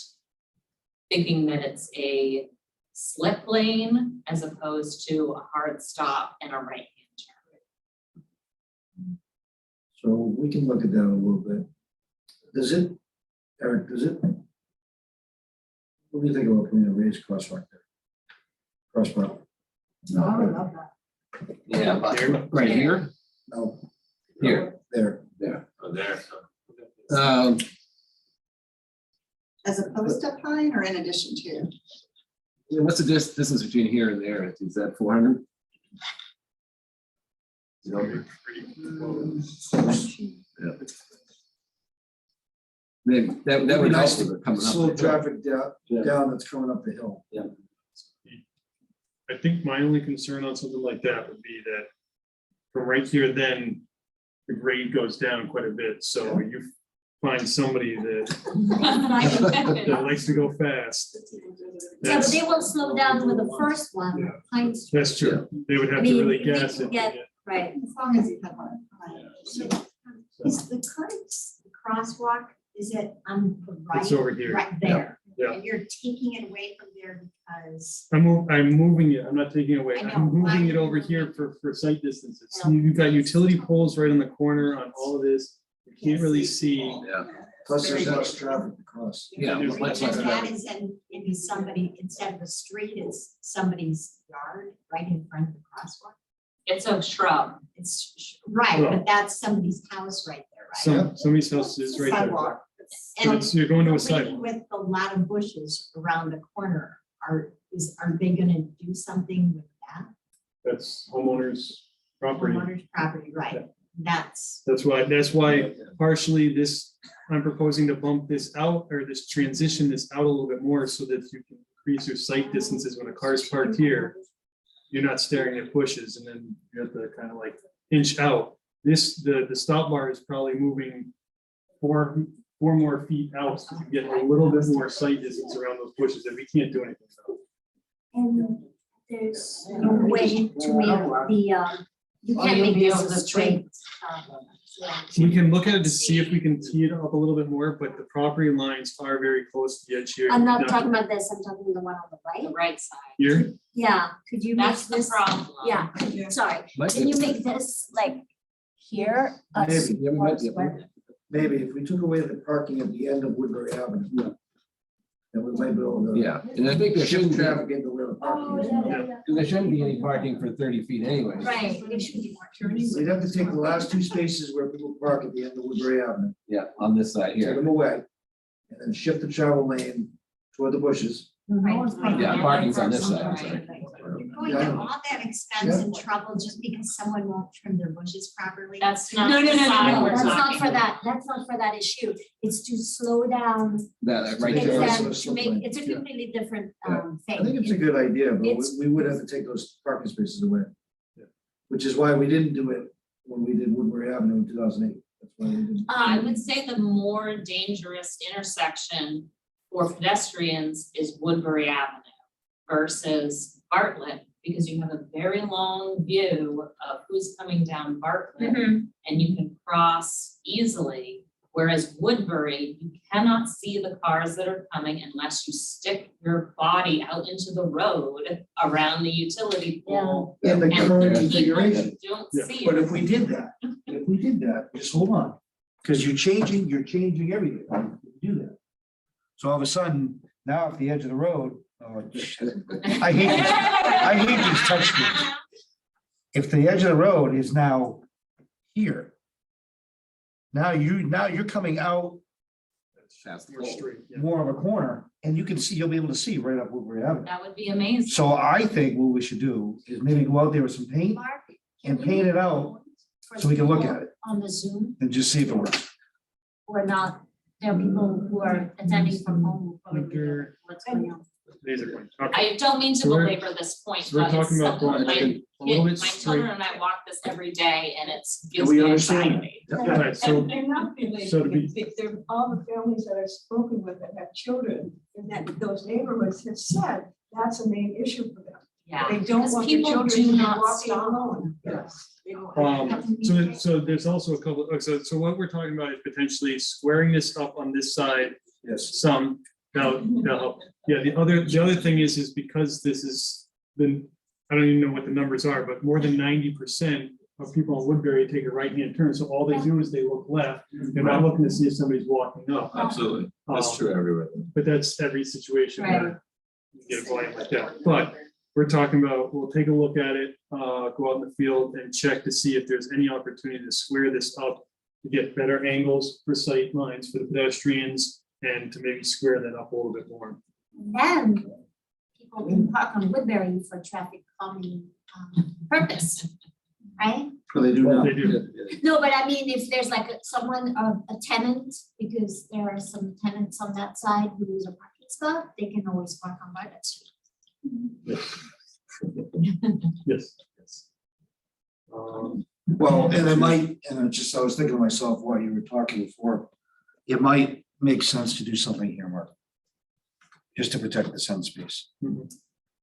thinking that it's a slip lane as opposed to a hard stop and a right-hand turn. So we can look at that a little bit. Eric, what do you think about putting a raised crosswalk there? Crosswalk? Oh, I would love that. Yeah, but right here, No. Here. There. Oh, there. As opposed to Pine or in addition to? what's the distance between here and there? Is that 400? pretty close. Maybe that would help Nice with it coming up. slow the hill. traffic down that's coming up the hill. I think my only concern on something like that would be that from right here, then the grade goes down quite a bit. So you find somebody that likes to go fast. Yeah, but they will slow down with the first one, Pine Street, That's true. They would have I to mean, really they gas can it. get- right? As long as you have one. Is the current crosswalk, is it on the right? It's over here. Right there. Yeah. And you're taking it away from there because, I'm moving it, I'm not taking it away, I know, I'm why moving it you're over moving here it. for sight distances. Yeah. You've got utility poles right on the corner on all of this, you can't really see. Yeah. Plus there's less traffic across. Yeah. There's much and less that traffic. is in, maybe somebody, instead of a street, it's somebody's yard right in front of the crosswalk. It's a shrub. It's, right, Well- but that's somebody's house right there, right? Somebody's house is right there. Sidewalk. So it's, you're going to a Lady sidewalk. with a lot of bushes around the corner, are they gonna do something with that? That's homeowners property. Homeowner's property, right, that's, That's why partially this, I'm proposing to bump this out or this transition this out a little bit more so that you can increase your sight distances when a car's parked here. You're not staring at bushes and then you have to kind of like inch out. The stop bar is probably moving four more feet out, so you get a little bit more sight distance around those bushes that we can't do anything about. And there's no way to make the, you Well, can't you'll make be this able a to straight. We can look at it to see if we can tee it up a little bit more, but the property lines are very close to the edge here. I'm not talking about this, I'm talking the one on the The right. right side. Here, Yeah, could you make That's the this, problem. yeah, Yeah. sorry, Might can be- you make this like here? Maybe. Yeah, we might be able to. Maybe if we took away the parking at the end of Woodbury Avenue. Yeah. Then we might be able to. Yeah, and I think there shouldn't Shift be, traffic into where the parking is. there shouldn't be any parking for 30 feet anyway. Right, there should be more turning. We'd have to take the last two spaces where people park at the end of Woodbury Avenue, Yeah, on this side take here. them away. And then shift the travel lane toward the bushes. Yeah, parking's on this side, I'm sorry. going to all that expense and trouble just because someone won't trim their bushes properly. That's not No, the no, no, side no, we're that's not talking for that, that's not for that issue, it's to slow down, That, right Make there. it it's, also a to slip make, lane. it's a completely different, thing. I think it's a good idea, but It's- we would have to take those parking spaces away. Yeah. Which is why we didn't do it when we did Woodbury Avenue in 2008. That's why we didn't. I would say the more dangerous intersection for pedestrians is Woodbury Avenue versus Bartlett, because you have a very long view of who's coming down Bartlett and you can cross easily. Whereas Woodbury, you cannot see the cars that are coming unless you stick your body out into the road around the utility pole. In the And current people configuration. don't Yeah. see But it. if we did that, just hold on, because you're changing everything, when you do that. So all of a sudden, now at the edge of the road, I hate these touch screens. If the edge of the road is now here. Now you're coming out more straight, yeah. more of a corner, and you can see, you'll be able to see right up Woodbury Avenue. That would be amazing. So I think what we should do is maybe go out there with some paint Mark, and can paint you- it out for so we can look people at it on the Zoom, and just see if it works. or not, there are people who are attending from home who probably don't know what's going on. These are going. Okay. I don't mean to So we're- belabor this point, So we're but it's talking about something going my a little bit my straight. children and I walk this every day and it's gives we me understand anxiety. All right, so, And they're not related, so to be- if they're, all the families that I've spoken with that have children, and that those neighborhoods have said, that's a main issue for them. Yeah. They don't Because want their people children do to be not walking see. alone. Yes. they don't. so there's also a couple, so what we're talking about is potentially squaring this up on this side Yes. some, that'll help. Yeah, the other thing is because this is been, I don't even know what the numbers are, but more than 90% of people in Woodbury take a right-hand turn, so all they do is they look left. They're not looking to see if somebody's walking up. Absolutely. That's Um, true everywhere. But that's every situation Right. where you get a volume like that. But we're talking about, we'll take a look at it, go out in the field and check to see if there's any opportunity to square this up to get better angles for sight lines for the pedestrians and to maybe square that up a little bit more. And then people can park on Woodbury for traffic calming purpose, right? What they do now. They do. No, but I mean, if there's like someone, a tenant, because there are some tenants on that side who lose a parking spot, they can always park on Bartlett Street. Yes. Well, and it might, and I was thinking to myself while you were talking before, it might make sense to do something here, Mark. Just to protect the sun space. Mhm.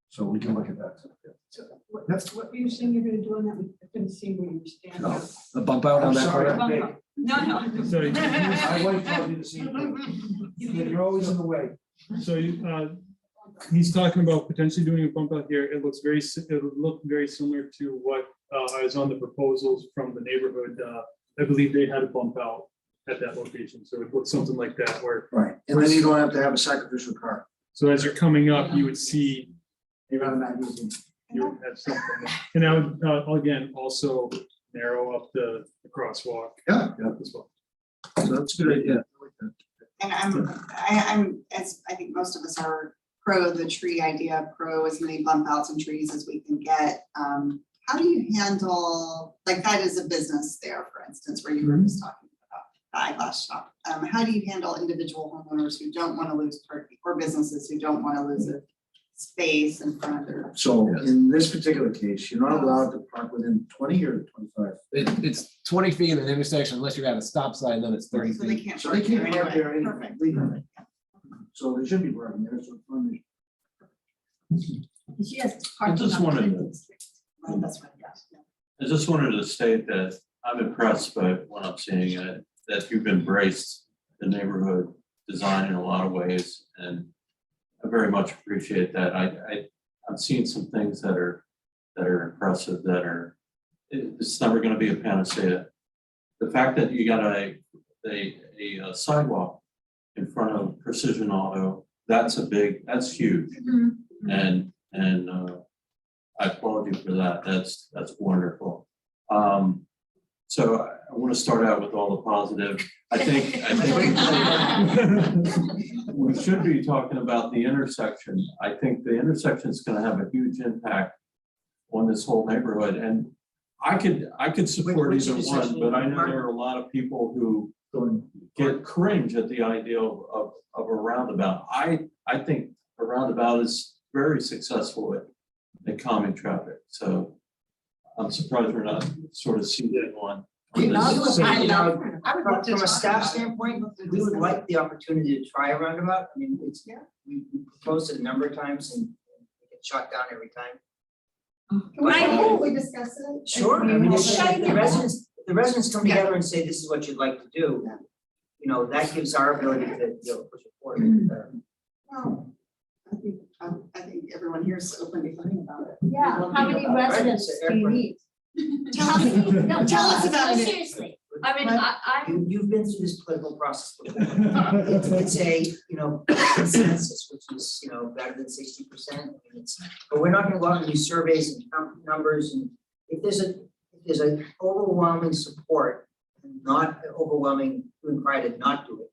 So we can look at that. What were you saying you're gonna do on that? I couldn't see where you were standing. No. The bump out on I'm that sorry, corner. I'm big. No, no. So My wife told me the same thing. You're always in the way. So he's talking about potentially doing a bump out here. It looks very, it would look very similar to what is on the proposals from the neighborhood. I believe they had a bump out at that location. So it looks something like that where, Right, and then you don't have to have a sacrificial car. so as you're coming up, you would see, You're not using. you would have something. And that would, again, also narrow up the crosswalk. Yeah. As well. So that's a good idea. And I'm, as I think most of us are pro the tree idea, pro as many bump outs and trees as we can get. How do you handle, like that is a business there, for instance, where you were just talking about the eyelash shop. How do you handle individual homeowners who don't want to lose parking or businesses who don't want to lose a space in front of their? So in this particular case, you're not allowed to park within 20 or 25. It's 20 feet in an intersection unless you're at a stop sign, then it's 30 So they feet. can't. So they can't park there anyway. anyway. Perfect. legally. So they should be parking there, so. She has I just wanted to, Right, that's right, yeah. I just wanted to state that I'm impressed by what I'm seeing, that you've embraced the neighborhood design in a lot of ways, and I very much appreciate that. I've seen some things that are impressive, it's never gonna be a panacea. The fact that you got a sidewalk in front of Precision Auto, that's huge. And I applaud you for that. That's wonderful. So I want to start out with all the positive. I think we should be talking about the intersection. I think the intersection is going to have a huge impact on this whole neighborhood. And I could support Which either one, intersection, but I know Mark? there are a lot of people who get cringe at the idea of a roundabout. I think a roundabout is very successful at calming traffic. So I'm surprised we're not sort of seated on this. From a staff standpoint, we would like the opportunity to try a roundabout. I mean, we proposed it a number of times and we get shot down every time. Can we discuss it? Sure, I mean, the residents come together and say, this is what you'd like to do. You know, that gives our ability to, push it forward. Well, I think everyone here is open to learning about it. Yeah, how many residents do you need? Tell us, No, tell us about no, it. seriously, I mean, I'm You've been through this political process before. It's a, consensus, which is, better than 60%. But we're not gonna go out and do surveys and count numbers, and if there's an overwhelming support, and not overwhelming cry to not do it,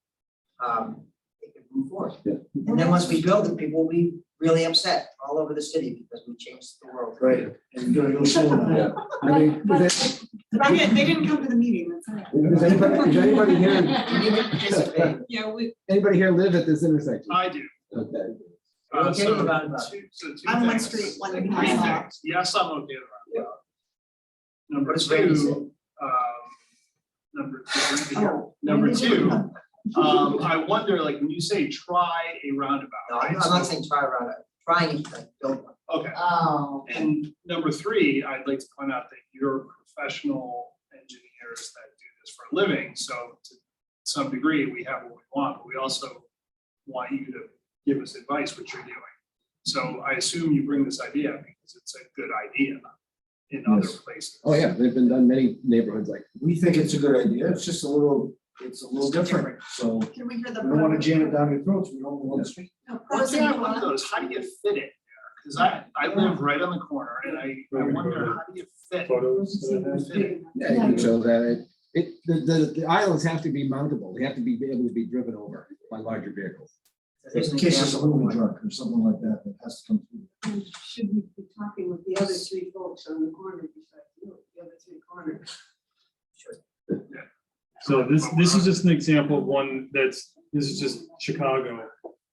it can move forward. Yeah. And then once we build it, people will be really upset all over the city because we changed the world. Right, and you're gonna go slow now. I mean, They didn't come to the meeting, that's all right. Does anybody here, You need to participate. Yeah, anybody here live at this intersection? I do. Okay. Okay, So about that. two On one things. street, one Three behind the things. Yes, I'm okay with that. Number What does Randy say? two, number two, I wonder, like, when you say try a roundabout, No, I'm right? not saying try around it, trying to build one. Okay, Oh. and number three, I'd like to point out that you're professional engineers that do this for a living, so to some degree, we have what we want, but we also want you to give us advice, which you're doing. So I assume you bring this idea because it's a good idea in other Yes. places. Oh, yeah, they've been done many neighborhoods like. We think it's a good idea, it's just a little different, so we Can we hear the? don't wanna jam it down your throats, we don't want to speak. One thing I wonder though is how do you fit it there? Because I live right on the corner and I wonder how do you fit? Photos that I have. fit it? Yeah, you can show that the islands have to be mountable. They have to be able to be driven over by larger vehicles. Here's an In case it's a example. moving truck or something like that that has to come through. And should we be talking with the other three folks on the corner besides you, the other three corners? So this is just an example of one this is just Chicago,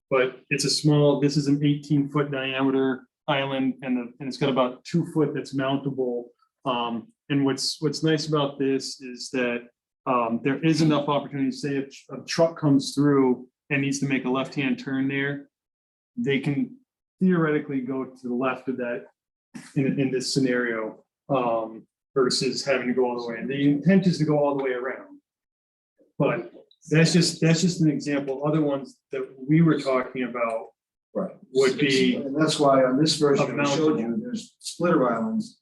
but it's a small, this is an 18-foot diameter island and it's got about 2 foot that's mountable. And what's nice about this is that there is enough opportunity, say if a truck comes through and needs to make a left-hand turn there, they can theoretically go to the left of that in this scenario versus having to go all the way. And the intent is to go all the way around. But That's just an example. Other ones that we were talking about Right. would be, And that's why on this version I showed Mountable. you, there's splitter islands.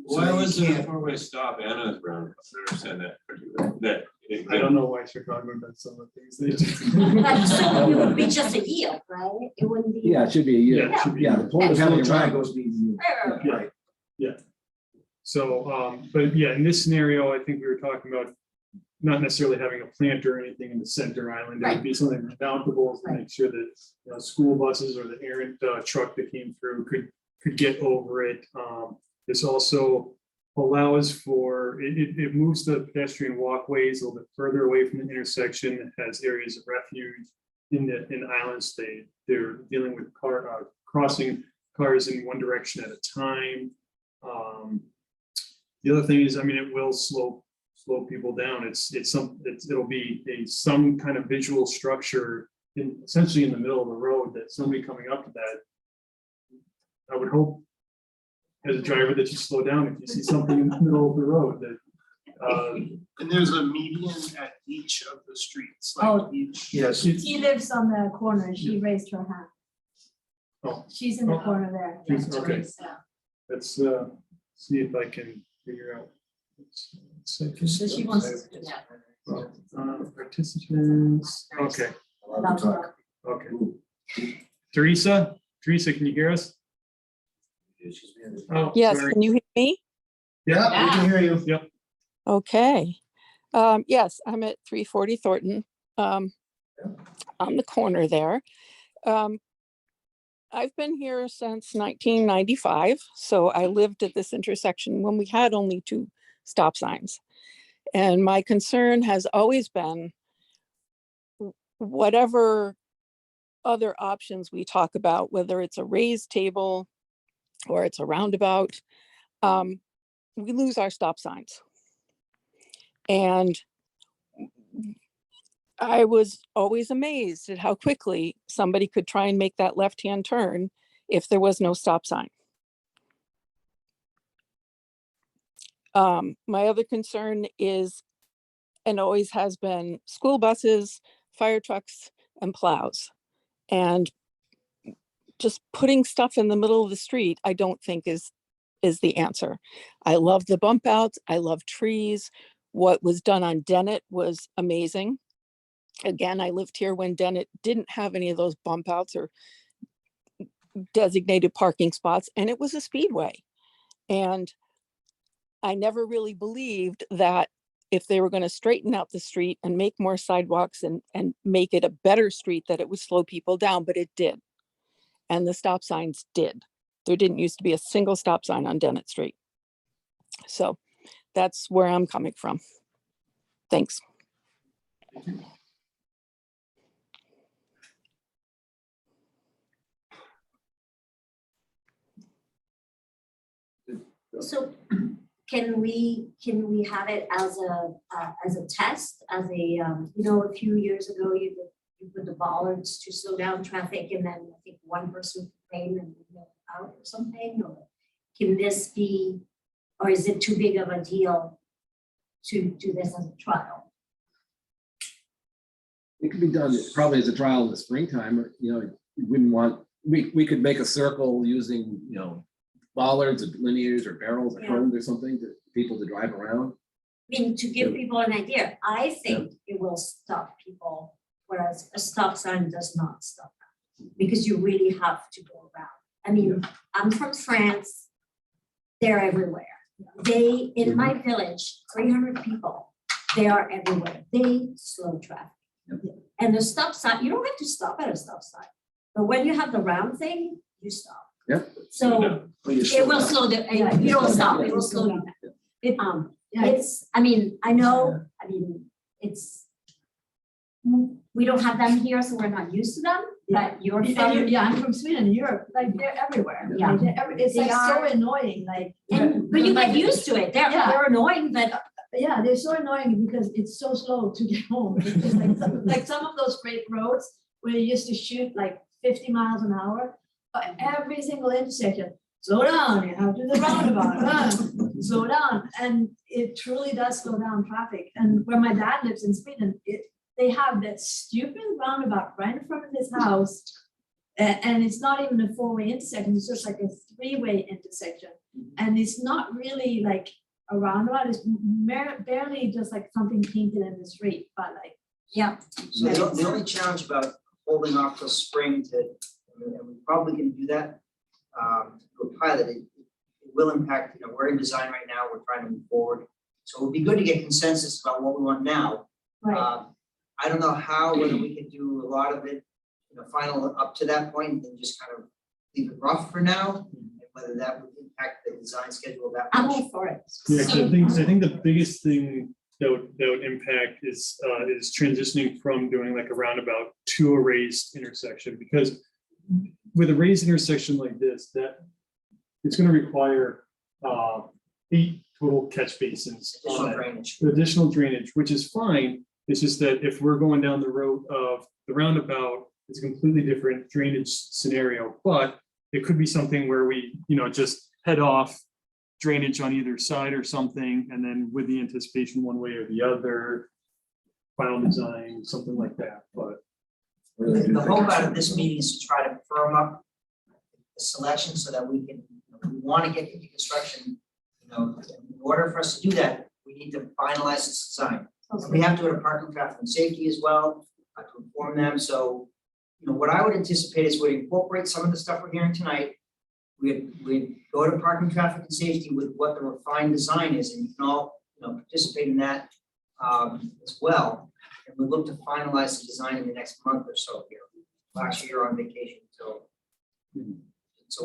So Why you was there a can't- four-way stop and a brown, I understand that. I don't know why Chicago does some of the things they do. But so it would be just a yield, right? It wouldn't be. Yeah, it should be a year. Yeah, it should be. Yeah, the point of Those having little a triangles mean you. Right, right, right. Yeah. So, but yeah, in this scenario, I think we were talking about not necessarily having a planter or anything in the center island. It would be something mountable to make sure that, you know, school buses or the errant truck that came through could get over it. This also allows for, it moves the pedestrian walkways a little bit further away from the intersection. It has areas of refuge in islands. They're dealing with crossing cars in one direction at a time. The other thing is, I mean, it will slow people down. It'll be some kind of visual structure essentially in the middle of the road that somebody coming up to that, I would hope as a driver that you slow down if you see something in the middle of the road that. And there's a median at each of the streets, Oh. like each. Yes. She lives on the corner and she raised her hand. Oh. She's in the Oh. corner there. Okay. Let's see if I can figure out. So she wants. Participants, okay, I'll talk. okay. Teresa, can you hear us? Oh, Yes, sorry. can you hear me? Yeah, we can hear you. Yep. Okay. Yes, I'm at 340 Thornton, on the corner there. I've been here since 1995, so I lived at this intersection when we had only 2 stop signs. And my concern has always been whatever other options we talk about, whether it's a raised table or it's a roundabout, we lose our stop signs. And I was always amazed at how quickly somebody could try and make that left-hand turn if there was no stop sign. My other concern is, and always has been, school buses, fire trucks, and plows. And just putting stuff in the middle of the street, I don't think is the answer. I love the bump outs. I love trees. What was done on Dennett was amazing. Again, I lived here when Dennett didn't have any of those bump outs or designated parking spots, and it was a speedway. And I never really believed that if they were going to straighten out the street and make more sidewalks and make it a better street, that it would slow people down, but it did. And the stop signs did. There didn't used to be a single stop sign on Dennett Street. So that's where I'm coming from. Thanks. So can we have it as a test, as a, you know, a few years ago, you put the bollards to slow down traffic and then I think one person complained and out or something, or can this be, or is it too big of a deal to do this as a trial? It could be done probably as a trial in the springtime, or, you know, you wouldn't want, we could make a circle using, you know, bollards or linears or barrels or Yeah. cones or something to people to drive around. I mean, to give people an idea, I think it will stop people, whereas a stop sign does not stop them, because you really have to go around. I mean, I'm from France, they're everywhere. They, in my village, 300 people, they are everywhere. They slow traffic. And the stop sign, you don't have to stop at a stop sign, but when you have the round thing, you stop. Yep. So it will slow the, you don't stop, it will slow you down. It's, I mean, I know, I mean, it's, we don't have them here, so we're not used to them, but you're from. Yeah, I'm from Sweden, Europe, like they're everywhere. Yeah. Like, it's They like so are. annoying, like. But you get used to it, they're annoying, but Yeah, they're so annoying because it's so slow to get home. It's just like some of those great roads where you used to shoot like 50 miles an hour, but every single intersection, slow down, you have to do the roundabout, slow down. And it truly does slow down traffic. And where my dad lives in Sweden, they have that stupid roundabout right in front of his house. And it's not even a four-way intersection, it's just like a three-way intersection. And it's not really like a roundabout, it's barely just like something painted in the street, but like, yeah. So the only challenge about holding off till spring to, and we're probably gonna do that, to a pilot, it will impact, we're in design right now, we're trying to move forward. So it would be good to get consensus about what we want now. Right. I don't know how, whether we can do a lot of it, final up to that point, and then just kind of leave it rough for now, and whether that would impact the design schedule that I'm much. all for it. Yeah, 'cause I think the biggest thing that would impact is transitioning from doing like a roundabout to a raised intersection, because with a raised intersection like this, that it's gonna require 8 total catch basins on Additional it. drainage. Additional drainage, which is fine. It's just that if we're going down the road of the roundabout, it's a completely different drainage scenario, but it could be something where we, just head off drainage on either side or something, and then with the anticipation one way or the other, final design, something like that, but. The hope out of this meeting is to try to firm up the selection so that we can, we want to get into construction. In order for us to do that, we need to finalize this design. And we have to go to parking, traffic, and safety as well, to inform them. So, what I would anticipate is we incorporate some of the stuff we're hearing tonight. We go to parking, traffic, and safety with what the refined design is, and you can all, participate in that as well. And we look to finalize the design in the next month or so here. Last year on vacation, so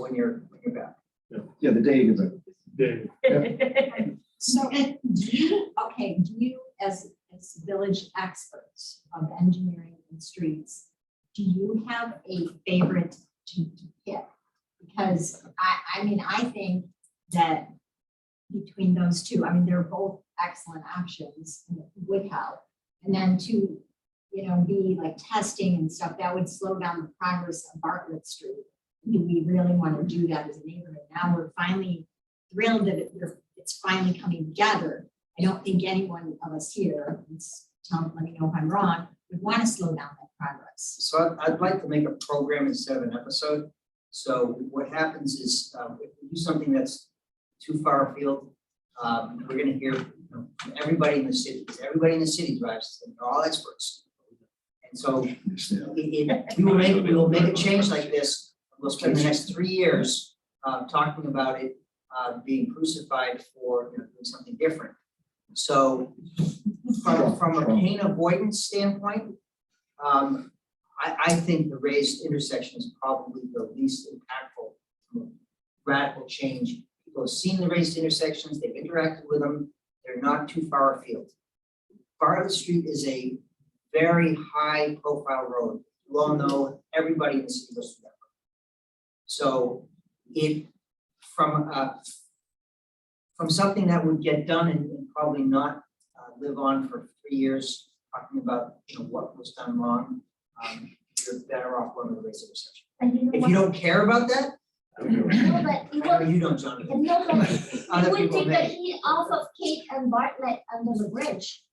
when you're back. Yeah, the day is So, do you, as village experts of engineering and streets, do you have a favorite to pick? Because I think that between those two, they're both excellent options and it would help. And then to, be like testing and stuff, that would slow down the progress of Bartlett Street. Do we really want to do that as a neighborhood? Now we're finally thrilled that it's finally coming together. I don't think anyone of us here, let me know if I'm wrong, would want to slow down that progress. So I'd like to make a program instead of an episode. So what happens is, if we do something that's too far afield, we're gonna hear from everybody in the city, because everybody in the city drives, and they're all experts. And so we will make a change like this. We'll spend the next 3 years talking about it being crucified for doing something different. So from a pain avoidance standpoint, I think the raised intersection is probably the least impactful radical change. People have seen the raised intersections, they've interacted with them, they're not too far afield. Bartlett Street is a very high profile road. You all know, everybody in the city goes through that road. So from something that would get done and probably not live on for 3 years, talking about what was done wrong, you're better off going to the raised intersection. If you don't care about that, I know you don't, Jonathan. It Other would people take the may. heat off of Kate and Bartlett under the bridge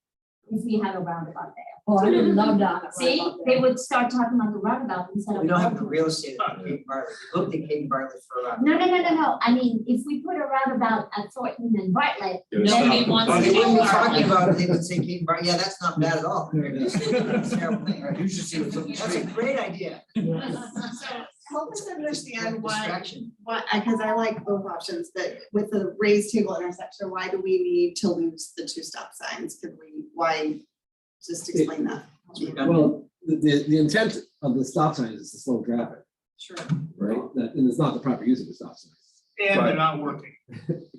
if we had a roundabout there. Oh, I would love that. See, they would start talking about the roundabout instead of. We don't have the real estate at Cape Bartlett. We looked at Cape Bartlett for a No. I mean, if we put a roundabout at Thornton and Bartlett, Nobody wants Oh, to they do wouldn't be Bartlett. talking about it, they would say Cape Bartlett, yeah, that's not bad at all. It's a terrible thing. You should see what's on the That's a street. great idea. Help us understand Distraction. because I like both options, that with the raised table intersection, why do we need to lose the 2 stop signs? Why, just explain that. Well, the intent of the stop signs is to slow traffic, Sure. right? And it's not the proper use of the stop signs. And they're not working.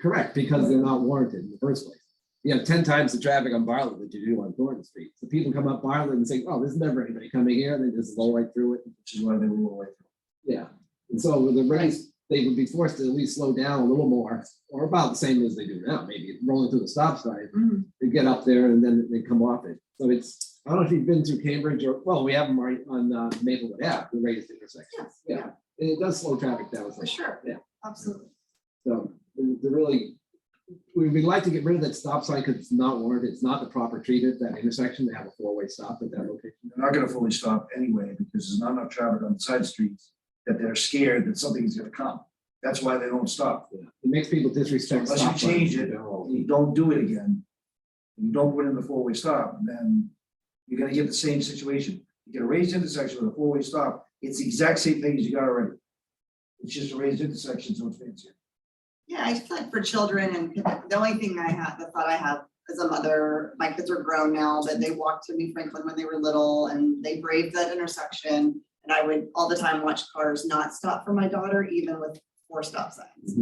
Correct, because they're not warranted in the first place. You have 10 times the traffic on Bartlett that you do on Thornton Street. So people come up Bartlett and say, oh, there's never anybody coming here. They just blow right through it. Which is why they roll away. Yeah. And so with the race, they would be forced to at least slow down a little more, or about the same as they do now, maybe rolling through the stop sign. They get up there and then they come off it. So it's, I don't know if you've been through Cambridge or, well, we have them right on Maplewood Ave, the raised intersection. Yes, Yeah. And it does slow traffic down. for sure. Yeah. Absolutely. So they're really, we'd like to get rid of that stop sign because it's not warranted. It's not the proper treatment, that intersection. They have a four-way stop at that location. They're not gonna fully stop anyway, because there's not enough traffic on the side streets that they're scared that something's gonna come. That's why they don't stop. It makes people disrespect. Unless you stop signs change in it, general. you don't do it again, you don't put in the four-way stop, then you're gonna get the same situation. You get a raised intersection with a four-way stop, it's the exact same thing as you got already. It's just a raised intersection, so it's fancier. Yeah, I feel like for children and the only thing the thought I have as a mother, my kids are grown now, but they walked to New Franklin when they were little and they braved that intersection. And I would all the time watch cars not stop for my daughter, even with 4 stop signs.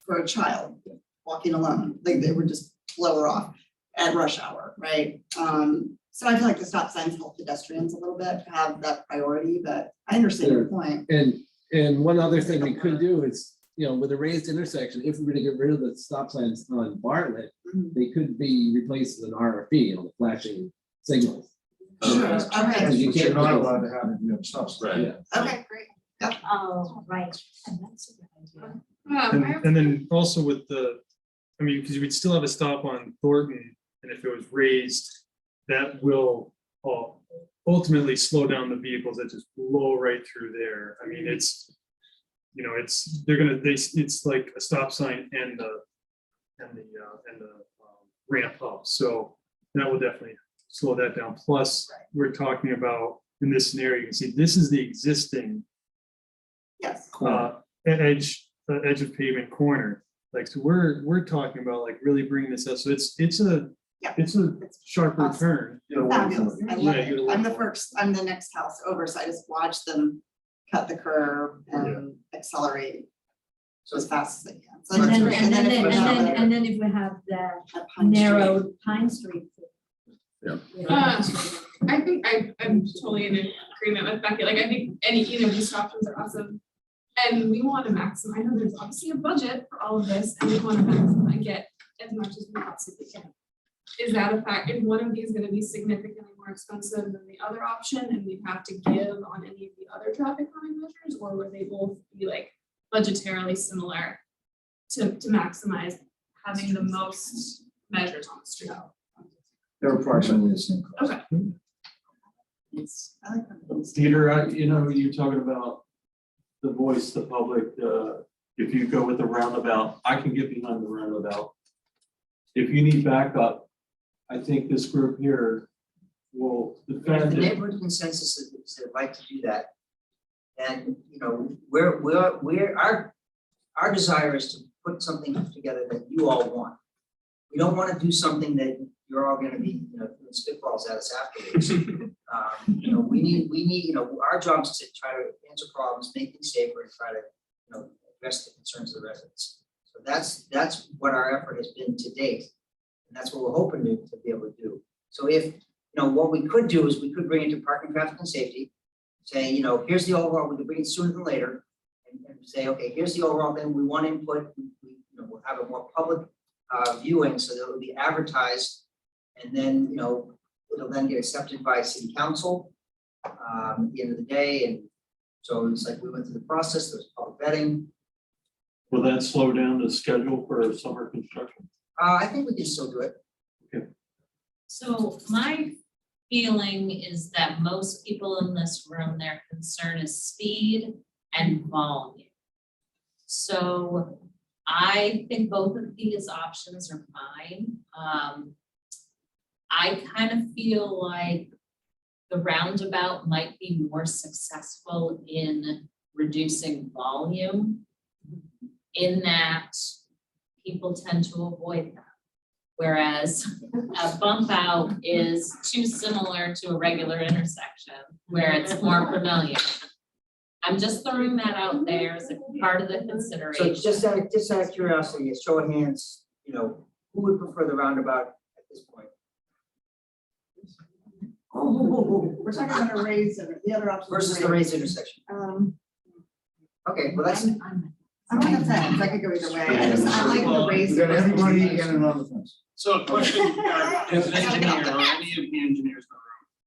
For a child walking alone, like they would just blow her off at rush hour, right? So I feel like the stop signs help pedestrians a little bit to have that priority, but I understand your point. And one other thing we could do is, with a raised intersection, if we were to get rid of the stop signs on Bartlett, they could be replaced with an RFB, the flashing signals. Sure, okay, But you're not allowed to have it, you have stop signs. Right. Yeah. okay, great. Oh, right. And that's a good idea. And then also with because we'd still have a stop on Thornton, and if it was raised, that will ultimately slow down the vehicles that just blow right through there. I mean, it's like a stop sign and the ramp up. So that will definitely slow that down. Plus, we're talking about, in this scenario, you can see this is the existing Yes. edge of pavement corner. Like, so we're talking about like really bringing this up. So it's a sharper Awesome. turn. Fabulous. I love Yeah, it. you gotta I'm the next house over, so I just watch them cut the curb and accelerate as fast as they can. So And that's then, great. and then, if we have and then if we have the a Pine Street- narrowed Pine Street. I think I'm totally in agreement with Becky. Like, I think these options are awesome. And we want to maximize, I know there's obviously a budget for all of this, and we want to maximize, get as much as we possibly can. Is that a fact? Is one of these going to be significantly more expensive than the other option, and we have to give on any of the other traffic calming measures, or would they both be like budgetarily similar to maximize having the most measures on the street? They're approximately the same cost. Okay. I like that. Peter, you're talking about the voice, the public, if you go with the roundabout, I can get behind the roundabout. If you need backup, I think this group here will If defend the it. neighborhood consensus is they'd like to do that. And, our desire is to put something together that you all want. We don't want to do something that you're all gonna be, doing spitballs at us afterwards. We need, our job is to try to answer problems, make things safer, and try to, address the concerns of the residents. So that's what our effort has been to date. And that's what we're hoping to be able to do. So if, what we could do is we could bring it to parking, traffic, and safety, say, here's the overall, we could bring it sooner than later, and say, okay, here's the overall thing, we want input, we'll have a more public viewing, so that it will be advertised, and then, it'll then get accepted by city council at the end of the day, and so it's like we went through the process, there's public vetting. Will that slow down the schedule for summer construction? I think we can still do it. So my feeling is that most people in this room, their concern is speed and volume. So I think both of these options are fine. I kind of feel like the roundabout might be more successful in reducing volume, in that people tend to avoid that. Whereas a bump out is too similar to a regular intersection where it's more familiar. I'm just throwing that out there as a part of the So consideration. just out of curiosity, a show of hands, who would prefer the roundabout at this point? We're talking about a raise, the other option. Versus the raised intersection. Okay, well, that's, I'm on the fence, I could go either way, I like the raise. We got everybody again on the fence. So a question, as an engineer or any of the engineers in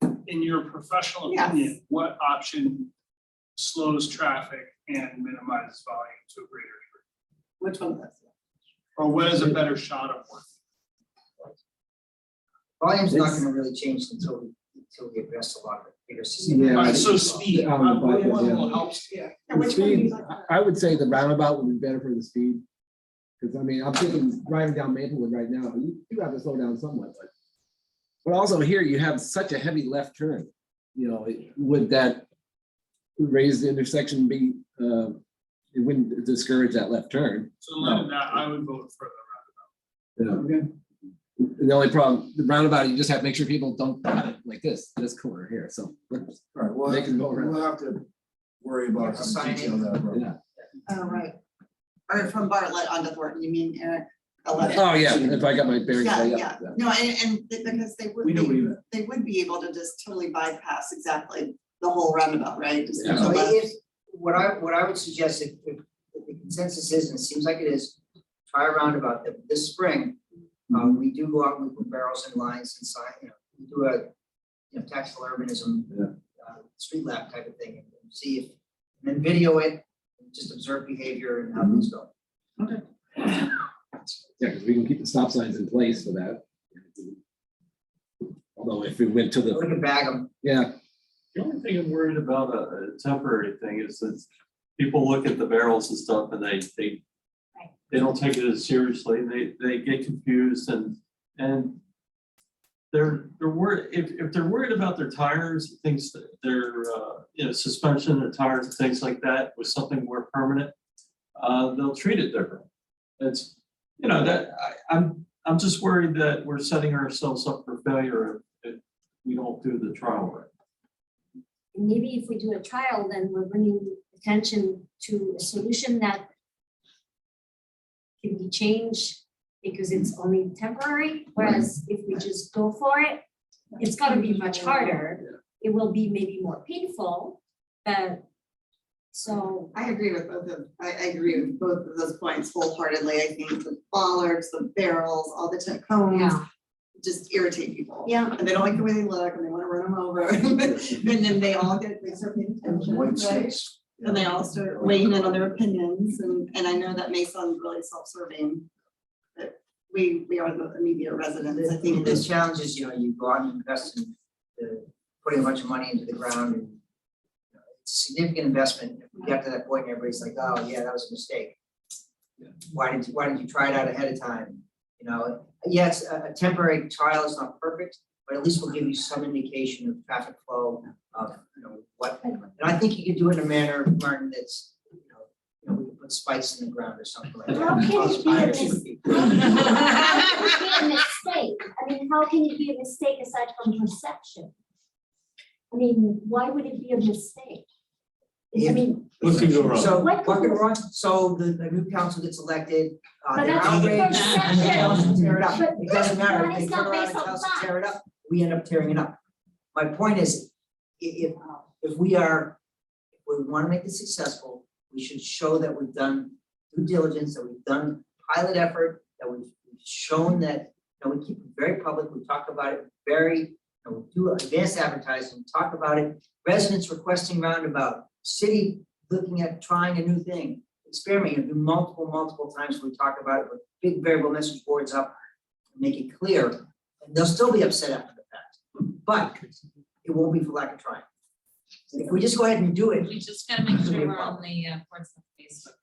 the room, in your professional Yes. opinion, what option slows traffic and minimizes volume to a greater degree? Which one of those? Or when is a better shot of work? Volume's not gonna really change until we address a lot of the bigger systems. Yeah. Alright, so speed, On the budget, what yeah. will help, yeah. The speed, I would say the roundabout would be better for the speed. Because I mean, I'm thinking driving down Maplewood right now, you do have to slow down somewhat, but also here you have such a heavy left turn. You know, would that raise the intersection be, it wouldn't discourage that left turn. So limited that, I would vote for the roundabout. You know? The only problem, the roundabout, you just have to make sure people don't cut it like this corner here, so. All right, well, They can go around. we'll have to worry about how to detail that. Rob. Yeah. Oh, right. Or from Bartlett onto Thornton, you mean, Eric? 11. Oh, yeah, if I got my bearings. Yeah, right, yeah, no, and because We know what you meant. they would be able to just totally bypass exactly the whole roundabout, right? Just Yeah. go So left. if, what I would suggest, if the consensus is, and it seems like it is, try a roundabout this spring. We do go out and we put barrels and lines inside, we do a tactical urbanism. Street lab type of thing, and see if, and then video it, and just observe behavior and how things go. Yeah, because we can keep the stop signs in place for that. Although if we went to We the, can bag them. yeah, The only thing I'm worried about a temporary thing is that people look at the barrels and stuff and they don't take it as seriously. They get confused and they're worried, if they're worried about their tires, things that their suspension, their tires and things like that with something more permanent, they'll treat it different. It's, that I'm just worried that we're setting ourselves up for failure if we don't do the trial right. Maybe if we do a trial, then we're bringing attention to a solution that can be changed because it's only temporary, whereas if we just go for it, it's gotta be much harder. It will be maybe more painful, but so. I agree with both of, I agree with both of those points wholeheartedly. I think the bollards, the barrels, all the cones just irritate people. Yeah. And they don't like the way they look and they want to run them over. And then they start paying attention, White right? space. And they all start weighing in on their opinions. And I know that may sound really self-serving. But we are the immediate residents, I think. There's challenges, you go out and invest in putting a bunch of money into the ground and it's a significant investment. If we get to that point and everybody's like, oh yeah, that was a mistake. Why didn't you try it out ahead of time? Yes, a temporary trial is not perfect, but at least we'll give you some indication of traffic flow of, what, and I think you could do it in a manner, Martin, that's, we can put spikes in the ground or something like that. How can it be a mistake? How can it be a mistake? I mean, how can it be a mistake aside from perception? I mean, why would it be a mistake? I mean, What could go wrong? So, What what could could go- run, so the new council gets elected, But they're that's outraged, and they tell us to tear it up. But It doesn't matter, that if they is turn not around and based on tell us to fact. tear it up, we end up tearing it up. My point is, if we want to make this successful, we should show that we've done due diligence, that we've done pilot effort, that we've shown that, we keep it very public, we talk about it very, we do advanced advertising, talk about it, residents requesting roundabout, city looking at trying a new thing, experimenting, do multiple times we talk about it with big variable message boards up, make it clear, and they'll still be upset after the fact, but it won't be for lack of trying. If we just go ahead and do it, We just gotta make sure we're on the Portsmouth Facebook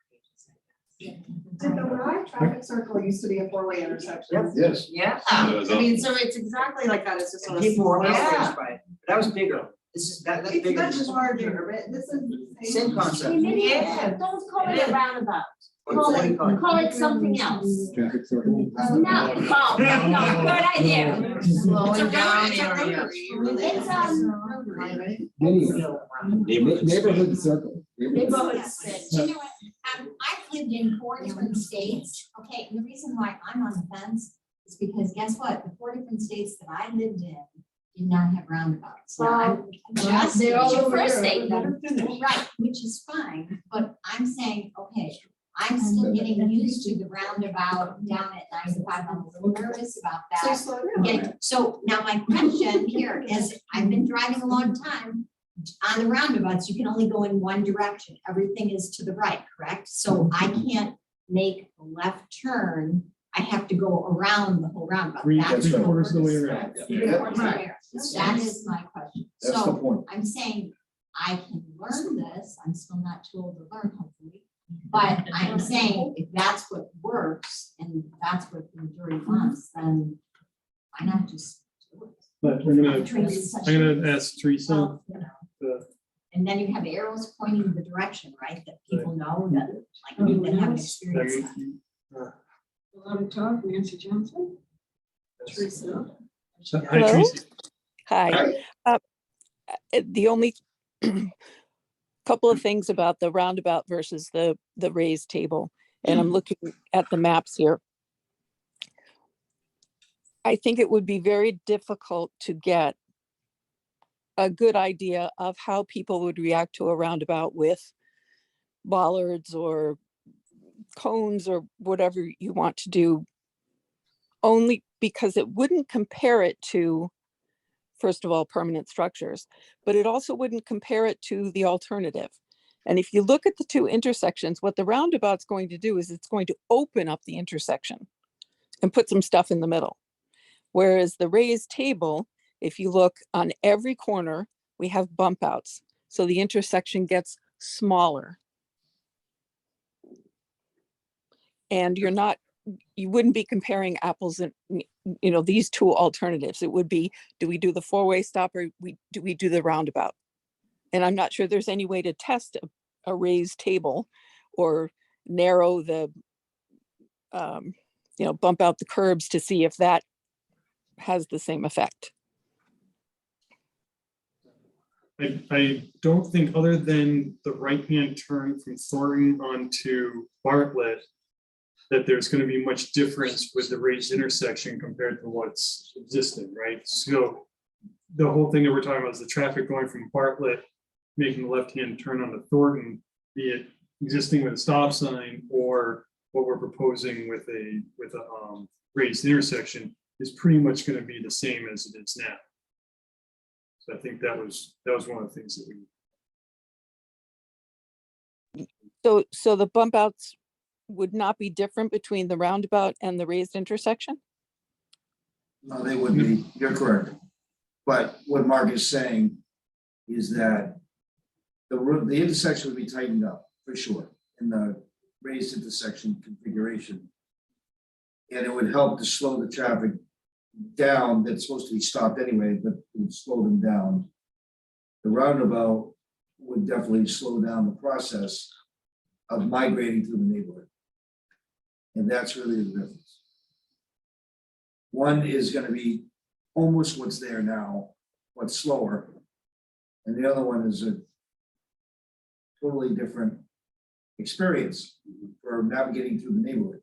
pages. Did the Rye traffic circle used to be a four-way intersection? Yep. Yes. yeah, I mean, so it's exactly like that, it's just on and a people were smaller outraged scale. by it, but that was bigger, that's It's bigger. much than- larger, but this is the Same concept. maybe Yeah. don't call it a roundabout. What do you call it? Call it something else. traffic circle. No, no, good idea. slowing down It's a area. rotary. It's Neighborhood circle. neighborhood You know what, I've lived in 4 different states, okay, and the reason why I'm on the fence is because guess what, the 4 different states that I lived in did not have roundabouts. Now, I'm just, They're all It's your over first here. state, then. right, which is fine, but I'm saying, okay, I'm still getting used to the roundabout down at 95, I'm a little nervous about So that. slow down. Okay, so now my question here is, I've been driving a long time. On the roundabouts, you can only go in one direction. Everything is to the right, correct? So I can't make a left turn, I have to go around the whole roundabout. Three That's what quarters of the way we're around. discussing. Three-quarters of the way around. That is my question. That's the So point. I'm saying I can learn this. I'm still not too old to learn, hopefully. But I'm saying if that's what works and that's what the majority wants, then why not just do it? But I'm gonna ask Teresa. Well, you know, uh, and then you have arrows pointing in the direction, right, that people know that, like, me that have I experience. mean, A lot of talk, Nancy Johnson. Teresa. Hi, Hello? Teresa. Hi. The only couple of things about the roundabout versus the raised table, and I'm looking at the maps here. I think it would be very difficult to get a good idea of how people would react to a roundabout with bollards or cones or whatever you want to do, only because it wouldn't compare it to, first of all, permanent structures, but it also wouldn't compare it to the alternative. And if you look at the two intersections, what the roundabout's going to do is it's going to open up the intersection and put some stuff in the middle. Whereas the raised table, if you look on every corner, we have bump outs. So the intersection gets smaller. And you wouldn't be comparing apples and, these two alternatives. It would be, do we do the four-way stop or do we do the roundabout? And I'm not sure there's any way to test a raised table or narrow the, bump out the curbs to see if that has the same effect. I don't think, other than the right-hand turn from Thornton onto Bartlett, that there's going to be much difference with the raised intersection compared to what's existing, right? So the whole thing that we're talking about is the traffic going from Bartlett, making the left-hand turn onto Thornton, be it existing with a stop sign or what we're proposing with a raised intersection, is pretty much going to be the same as it is now. So I think that was one of the things that we. So the bump outs would not be different between the roundabout and the raised intersection? No, they would be, you're correct. But what Mark is saying is that the intersection would be tightened up for sure in the raised intersection configuration. And it would help to slow the traffic down that's supposed to be stopped anyway, but it would slow them down. The roundabout would definitely slow down the process of migrating through the neighborhood. And that's really the difference. One is going to be almost what's there now, but slower. And the other one is a totally different experience for navigating through the neighborhood.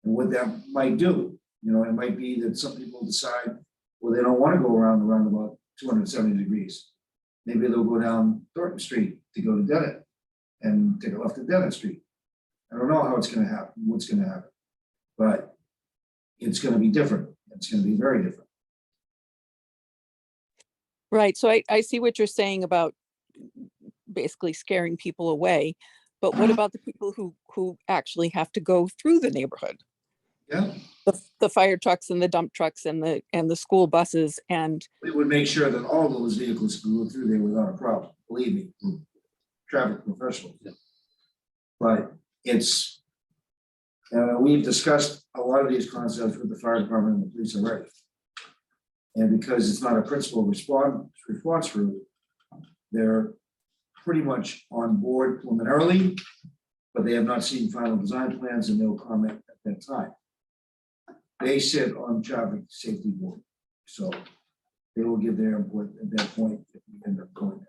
And what that might do, it might be that some people decide, well, they don't want to go around the roundabout 270 degrees. Maybe they'll go down Thornton Street to go to Dennett and take a left at Dennett Street. I don't know how it's going to happen, what's going to happen, but it's going to be different. It's going to be very different. Right. So I see what you're saying about basically scaring people away. But what about the people who actually have to go through the neighborhood? Yeah. The fire trucks and the dump trucks and the school buses, and We would make sure that all those vehicles can go through there without a problem, believe me, we're traffic professionals. But it's, we've discussed a lot of these concepts with the fire department and the police already. And because it's not a principal response route, they're pretty much on board preliminarily, but they have not seen final design plans and they'll comment at that time. They sit on traffic safety board, so they will give their input at that point if we end up going there.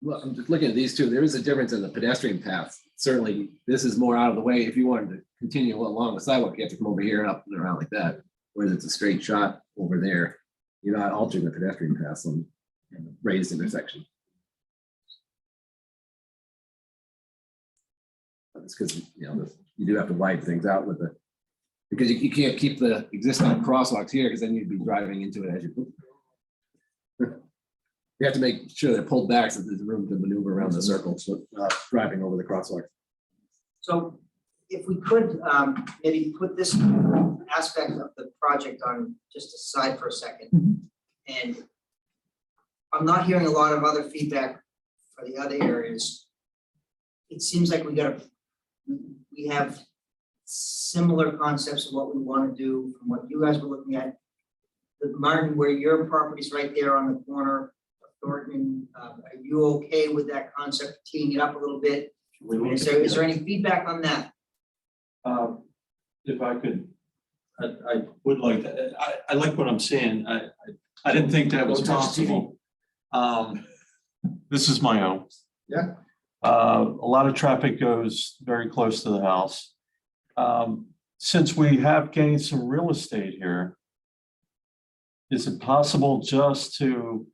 Well, I'm just looking at these two. There is a difference in the pedestrian paths. Certainly, this is more out of the way. If you wanted to continue along the sidewalk, you have to come over here and up and around like that. Whereas it's a straight shot over there. You're not altering the pedestrian paths on the raised intersection. But it's because you do have to widen things out with the, because you can't keep the existing crosswalks here because then you'd be driving into it as you. We have to make sure they're pulled back so there's room to maneuver around the circle, so driving over the crosswalk. So if we could, maybe put this aspect of the project on just aside for a second. And I'm not hearing a lot of other feedback for the other areas. It seems like we have similar concepts of what we want to do from what you guys were looking at. The Martin, where your property's right there on the corner of Thornton, are you okay with that concept, teeing it up a little bit? Is there any feedback on that? If I could, I would like to, I like what I'm seeing. I didn't think that was Don't touch the TV. possible. This is my own. Yeah. A lot of traffic goes very close to the house. Since we have gained some real estate here, is it possible just to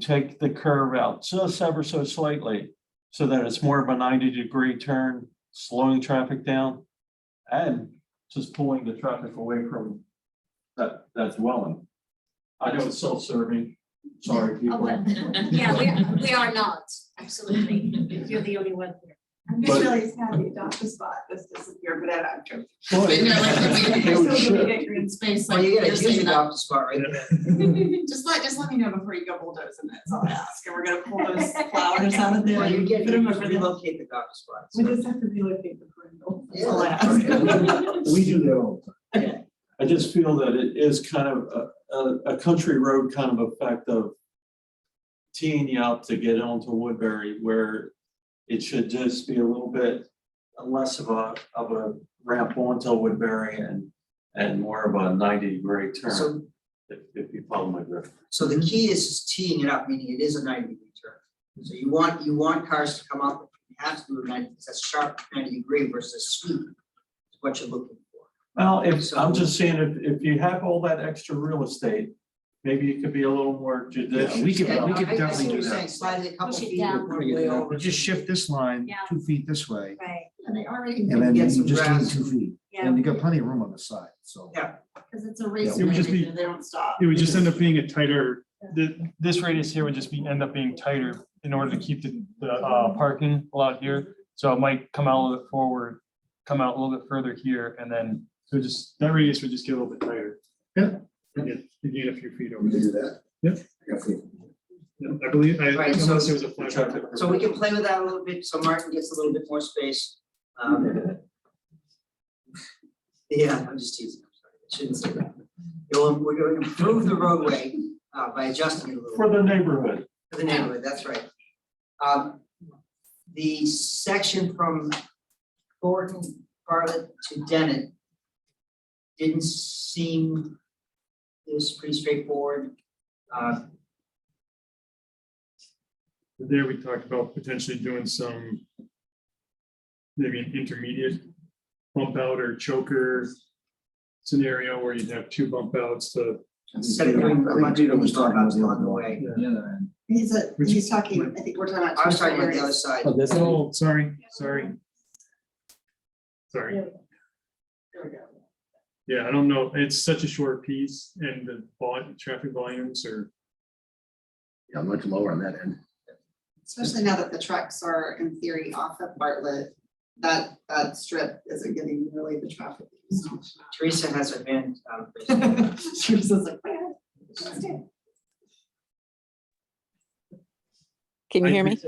take the curve out just ever so slightly so that it's more of a 90-degree turn, slowing traffic down and just pulling the traffic away from that dwelling? I know it's self-serving. Sorry, people. Yeah, we are not, absolutely. You're the only one here. I'm But- just really sad the adoption spot just disappeared, but I'm joking. Well, But no, like, it would So should. we get green space, Well, like, you gotta you're use saying the that. adopted spot right there. Just let me know before you go bulldozing it, that's all I ask, and we're gonna pull those flowers out of there. Well, you and get, put you them over there. relocate the adopted spot. We just have to relocate the parental, that's Yeah, all I that's ask. We do that all the time. I just feel that it is kind of a country road kind of effect of teeing you up to get onto Woodbury, where it should just be a little bit less of a ramp onto Woodbury and more of a 90-degree turn, So, if you follow my drift. so the key is teeing it up, meaning it is a 90-degree turn. So you want cars to come up, you have to do a 90, it's a sharp 90-degree versus sweep, is what you're looking for. Well, I'm So- just saying, if you have all that extra real estate, maybe you could be a little more judicious. we could- Yeah, we could I see definitely what do you're that. saying, slide it a couple Push it feet, down. one way over. You just shift this line Yeah. 2 feet this way, Right, And they already, and then you Get just some lean grass. 2 feet. yeah. And you got plenty of room on the side, so. Yeah. because it's a race, It would just be- they don't stop. It would just end up being a tighter, this radius here would just end up being tighter in order to keep the parking lot here. So it might come out a little bit forward, come out a little bit further here, and then, so just, that radius would just get a little bit tighter. Yeah. You get a few feet over We can there. do that. Yeah. I got faith. Yeah, I believe, Right, so- unless there was a flat. So we can play with that a little bit, so Martin gets a little bit more space. Yeah, I'm just teasing, I'm sorry, I shouldn't say that. We're going to improve the roadway by adjusting it a little. For the neighborhood. For the neighborhood, that's right. The section from Thornton, Bartlett to Dennett didn't seem, it was pretty straightforward. There, we talked about potentially doing some, maybe an intermediate bump out or choker scenario where you'd have 2 bump outs to. Instead of doing a bunch of those bump outs along the way. The other end. He's talking, I think we're talking about. I was two talking about the other areas. side. Oh, this one? Oh, sorry. Sorry. There we go. Yeah, I don't know. It's such a short piece and the traffic volumes are, Yeah, much lower on that end. Especially now that the trucks are in theory off of Bartlett, that strip isn't getting really the traffic. Teresa has her hand. Teresa's like, "Where? Let's do it." Can you hear me?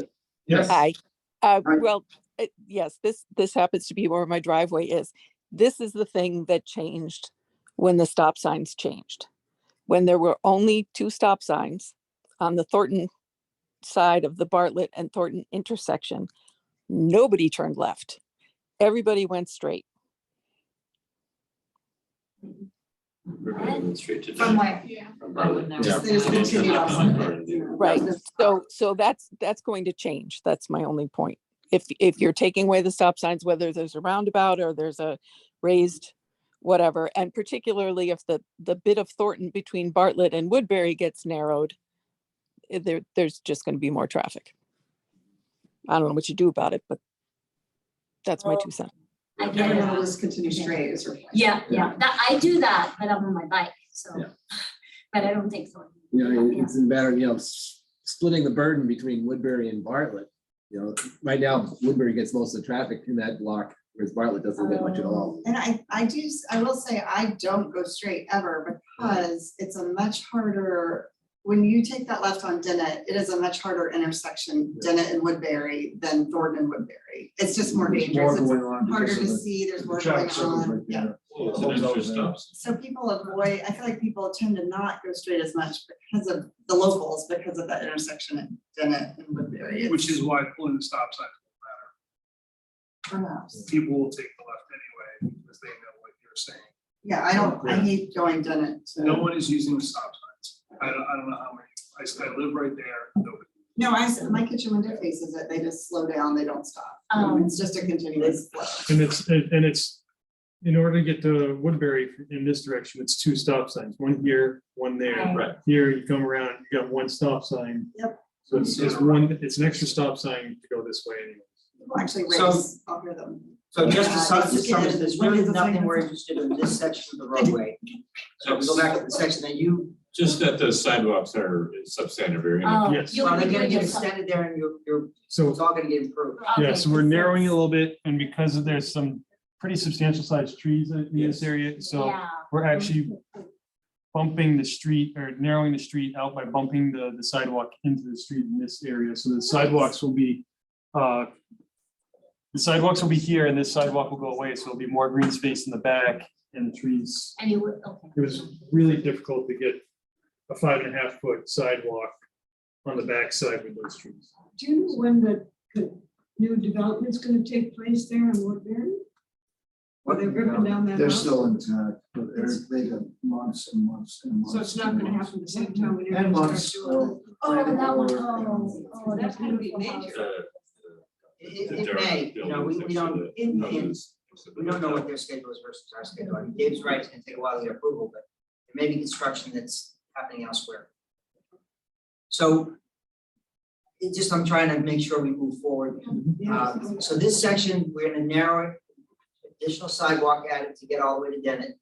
yes. Hi. Hi. Well, yes, this happens to be where my driveway is. This is the thing that changed when the stop signs changed. When there were only 2 stop signs on the Thornton side of the Bartlett and Thornton intersection, nobody turned left. Everybody went straight. From where? Yeah. I would never. Just things continue on. Right. So that's going to change. That's my only point. If you're taking away the stop signs, whether there's a roundabout or there's a raised whatever, and particularly if the bit of Thornton between Bartlett and Woodbury gets narrowed, there's just going to be more traffic. I don't know what you do about it, but that's my 2 cents. I get Everyone will it. just continue straight is her point. Yeah, I do that, but I'm on my bike, so, Yeah. but I don't take so. You know, it's a matter, splitting the burden between Woodbury and Bartlett. You know, right now Woodbury gets most of the traffic in that block, whereas Bartlett doesn't get much at all. And I will say, I don't go straight ever because it's a much harder, when you take that left on Dennett, it is a much harder intersection, Dennett and Woodbury, than Thornton and Woodbury. It's just more There's dangerous, more it's going on harder because to of the- see, there's the more traffic going circle's on, right yeah. there. Well, it's an extra stops. So people avoid, I feel like people tend to not go straight as much because of the locals, because of that intersection at Dennett and Woodbury. It's- Which is why pulling the stop sign Perhaps. people will take the left anyway, because they know what you're saying. Yeah, I hate going Dennett to. No one is using the stop signs. I don't know how many, I live right there, nobody. No, my kitchen window faces it, they just slow down, they don't stop. It's just a continuous flow. And it's, in order to get to Woodbury in this direction, it's 2 stop signs, one here, one there. Right. Here, you come around, you got 1 stop sign. Yep. So it's an extra stop sign to go this way anyway. People actually So- race, I'll hear them. So just to Yeah, sum just to this, get it. there's When really does the nothing second- we're interested in this section of the roadway. So if we go back to the section that you, Just that the sidewalks are substandard, very. Oh, Yes. you'll well, be they're gonna doing get yourself. extended there and you're, So, it's all gonna get improved. yeah, Okay, so we're so narrowing it a it's- little bit, and because there's some pretty substantial sized trees in this Yes. area, so Yeah. we're actually bumping the street or narrowing the street out by bumping the sidewalk into the street in this area. So the sidewalks will be, here and this sidewalk will go away. So there'll be more green space in the back and the trees. And you would, okay. It was really difficult to get a 5.5 foot sidewalk on the back side with those trees. Do you know when the new development's gonna take place there in Woodbury? Are they ripping down that They're house? still intact, but they got months and months and months. So it's not gonna happen at the same time when And everyone months. starts doing it? Oh, that one, oh, that's gonna be major. It may, you know, we don't, we don't know what their schedule is versus our schedule. I mean, Dave's right, it's gonna take a while to get approval, but there may be construction that's happening elsewhere. So it just, I'm trying to make sure we move forward. So this section, we're gonna narrow it, additional sidewalk added to get all the way to Dennett.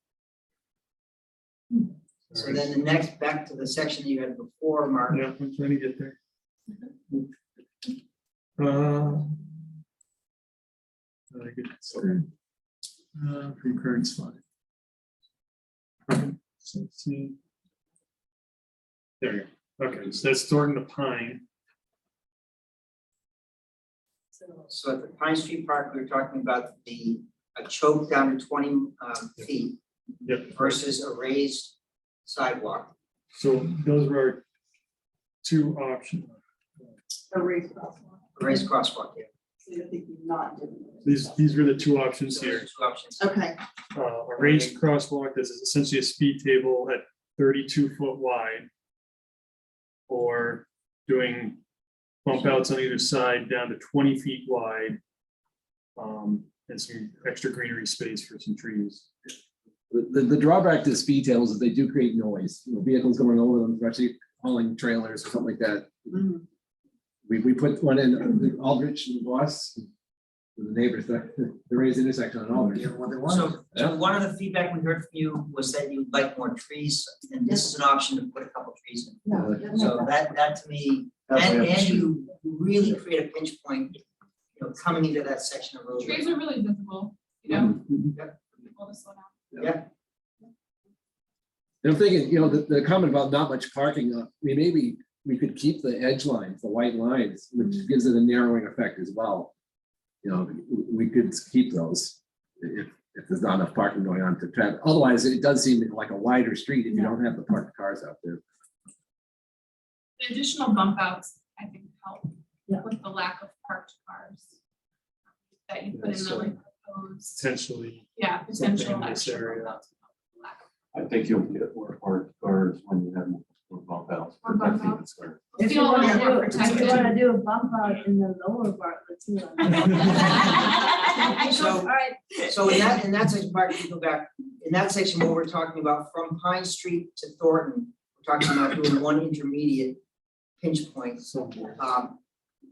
So then the next, back to the section that you had before, Mark. Yeah, I'm trying to get there. I get concurrent slide. Okay, so let's see. There you go. Okay, so that's Thornton to Pine. So at the Pine Street Park, we were talking about a choke down to 20 feet Yep. versus a raised sidewalk. So those were our 2 options. A race crosswalk. A raised crosswalk, yeah. So you think you're not doing it. These were the 2 options So here. there's 2 options. Okay, A raised crosswalk that's essentially a speed table at 32 foot wide. Or doing bump outs on either side down to 20 feet wide. And some extra greenery space for some trees. The drawback to speed tables is they do create noise, you know, vehicles going over them, especially hauling trailers or something like that. Mhm. We put one in Aldrich and Boss, with the neighbors, the raised intersection on Aldrich. Get what they want. So one of the feedback we heard from you was that you'd like more trees, and this is an option to put a couple trees in. no, So that to me, Halfway up the and street. you really create a pinch point, you know, coming into that section of roadway. Trees are really visible, you know, Mhm. for people to slow down. Yeah, And I'm thinking, you know, the comment about not much parking, I mean, maybe we could keep the edge lines, the white lines, which gives it a narrowing effect as well. You know, we could keep those if there's not enough parking going on to traffic. Otherwise, it does seem like a wider street if you don't have the parked cars out there. The additional bump outs, I think, help Yeah. with the lack of parked cars that you put in the So- like proposed, Potentially, yeah, potential something in this extra area. bump outs. Lack of- I think you'll get more parked cars when you have more bump outs. More bump protecting outs. the square. If you Feel a wanna little more do, if you protected. wanna do a bump out in the lower Bartlett too. So- All right, so in that section, Mark, if you go back, in that section, what we're talking about from Pine Street to Thornton, we're talking about doing one intermediate pinch point. somewhere.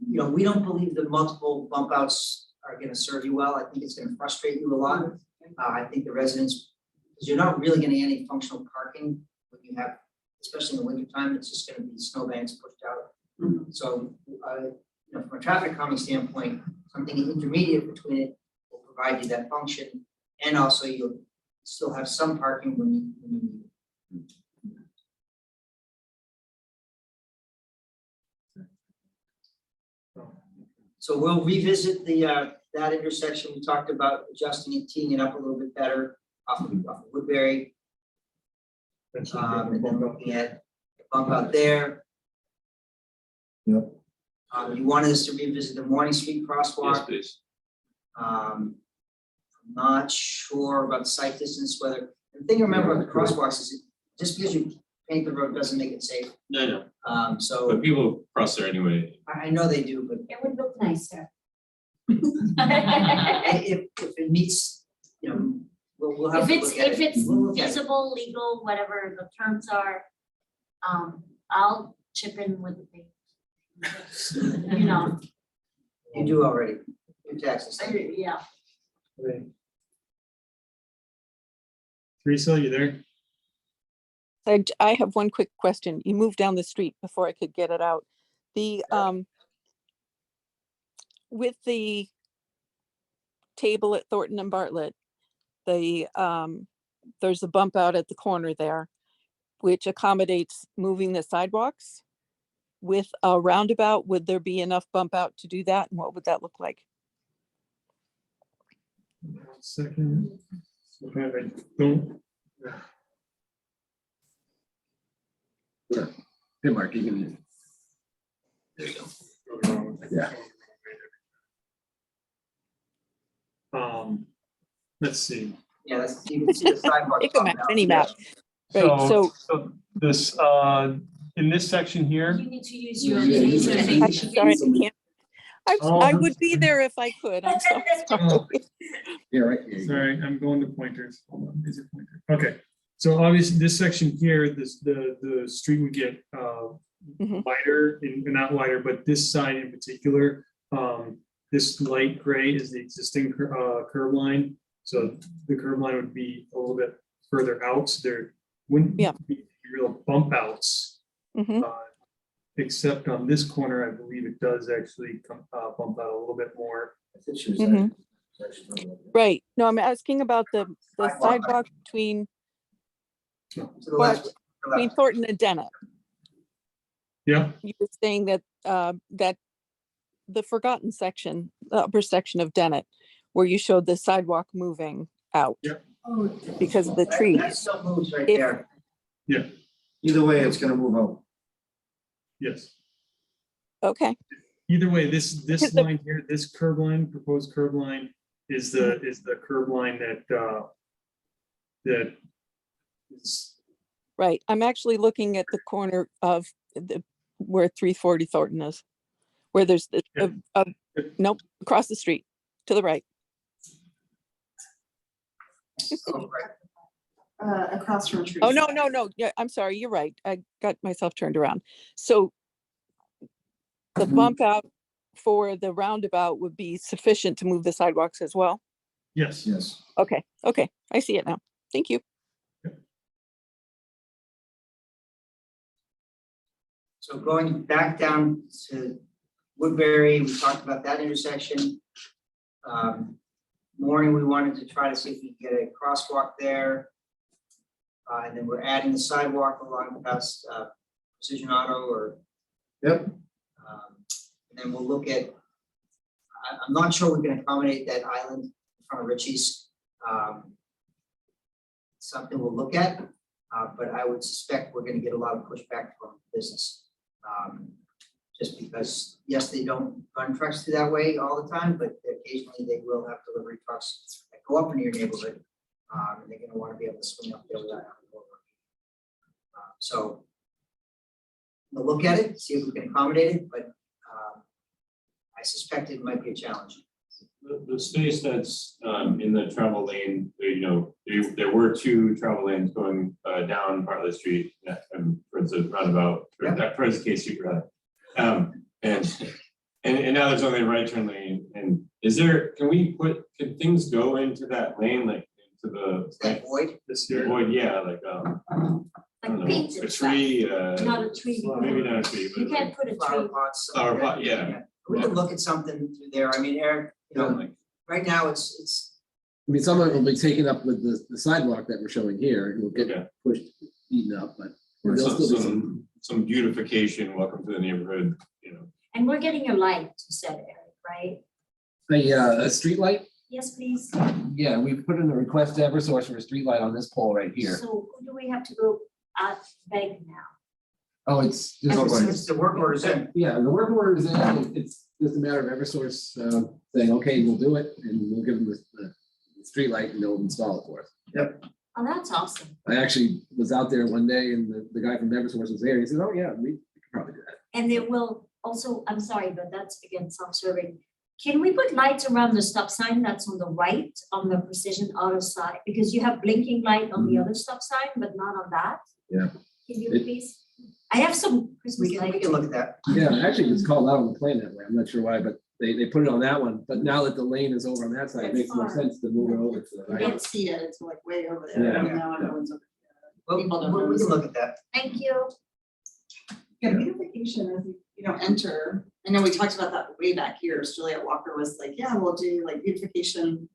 You know, we don't believe that multiple bump outs are gonna serve you well. I think it's gonna frustrate you a lot. I think the residents, because you're not really gonna get any functional parking when you have, especially in the winter time, it's just gonna be snowbanks pushed out. So, from a traffic calming standpoint, something intermediate between it will provide you that function, and also you'll still have some parking when you need it. So we'll revisit that intersection. We talked about adjusting it, teeing it up a little bit better off of Woodbury. And then looking at the bump out there. Yep. You wanted us to revisit the Morning Street crosswalk. Yes, please. I'm not sure about sight distance, whether, the thing to remember about the crosswalks is just because you paint the road doesn't make it safe. No, So but people cross there anyway. I know they do, but It would look nicer. if it meets, we'll have If to it's, look at if it. it's We'll look at it. feasible, legal, whatever the terms are, I'll chip in with the thing. You know, You do already, your taxes. yeah. Teresa, you there? I have one quick question. You moved down the street before I could get it out. The, with the table at Thornton and Bartlett, the, there's a bump out at the corner there, which accommodates moving the sidewalks. With a roundabout, would there be enough bump out to do that? And what would that look like? 1 second. Okay, I don't. Hey, Mark, you can. There you go. Yeah. Let's see. Yeah, that's, you can see the sidewalk. Take a map, any map. Right, So so this, in this section here, You need to use your. Yeah, use it. I'm sorry, I can't. I Oh. would be there if I could. I'm so sorry. Yeah, right here. sorry, I'm going to pointers. Hold on, is it pointer? Okay, so obviously this section here, the street would get Mhm. wider, and not wider, but this side in particular, this light gray is the existing curb line. So the curb line would be a little bit further out. So there wouldn't Yeah. be real bump outs. Mhm. Except on this corner, I believe it does actually come bump out a little bit more. I think she was Mhm. actually- Right. No, I'm asking about the Sidewalk. sidewalk between To the left. to the between left. Thornton and Dennett. Yeah, You were saying that that the forgotten section, the upper section of Dennett, where you showed the sidewalk moving out Yeah. because of the That trees. still moves right If- there. Either way, it's gonna move out. yes. Okay. Either way, this Because the- line here, this curb line, proposed curb line is the curb line that is, Right. I'm actually looking at the corner of where 340 Thornton is, where there's Yeah. nope, across the street to the right. Oh, right. Across from trees. Oh, no. Yeah, I'm sorry. You're right. I got myself turned around. So the bump out for the roundabout would be sufficient to move the sidewalks as well. yes. Yes. Okay. I see it now. Thank you. So going back down to Woodbury, we talked about that intersection. Morning, we wanted to try to see if we could get a crosswalk there. And then we're adding the sidewalk along past Precision Auto or. Yep. And then we'll look at, I'm not sure we can accommodate that island in front of Richie's. Something we'll look at, but I would suspect we're gonna get a lot of pushback from business. Just because, yes, they don't run trucks through that way all the time, but occasionally they will have delivery trucks that go up into your neighborhood. And they're gonna wanna be able to swing up there without having to go over. So we'll look at it, see if we can accommodate it, but I suspect it might be a challenge. The space that's in the travel lane, there were 2 travel lanes going down Bartlett Street towards the roundabout, towards the K Street rather. And now there's only a right turn lane. And can things go into that lane, like into the Is that void? This the here, void? Yeah, like I don't Like know, painted a stuff, tree, not a tree. maybe not a tree, You but can't put a Flower tree. pots. flower pot, yeah. We can look at something through there. I mean, Eric, you know, right now it's, I mean, some of it will be taken up with the sidewalk that we're showing here, it will Okay. get pushed, eaten up, but Or there'll still be some beautification, welcome to the neighborhood, you know. And we're getting a light, you said, Eric, right? A street light. Yes, please. Yeah, we put in a request to Eversource for a street light on this pole right here. So who do we have to go beg now? Oh, it's just. it's the work order's in. Yeah, the work order is in, it's just a matter of Eversource saying, okay, we'll do it, and we'll give them the street light and they'll install it for us. Oh, that's awesome. I actually was out there one day and the guy from Eversource was there, he said, oh yeah, we could probably do that. And there will also, I'm sorry, but that's again self-serving. Can we put lights around the stop sign that's on the right, on the Precision Auto side? Because you have blinking light on the other stop sign, but not on that. Yeah. Can you please? I have some Christmas We lights. can look at that. Yeah, actually, it's called out on the plan that way, I'm not sure why, but they put it on that one, but now that the lane is over on that side, it makes more sense to move it over to the You right. don't see it, it's like way over there, Yeah. and now everyone's over Well, People don't we notice can it. look at that. Thank you. Yeah, beautification as you know, enter, I know we talked about that way back here, Juliet Walker was like, yeah, we'll do like beautification,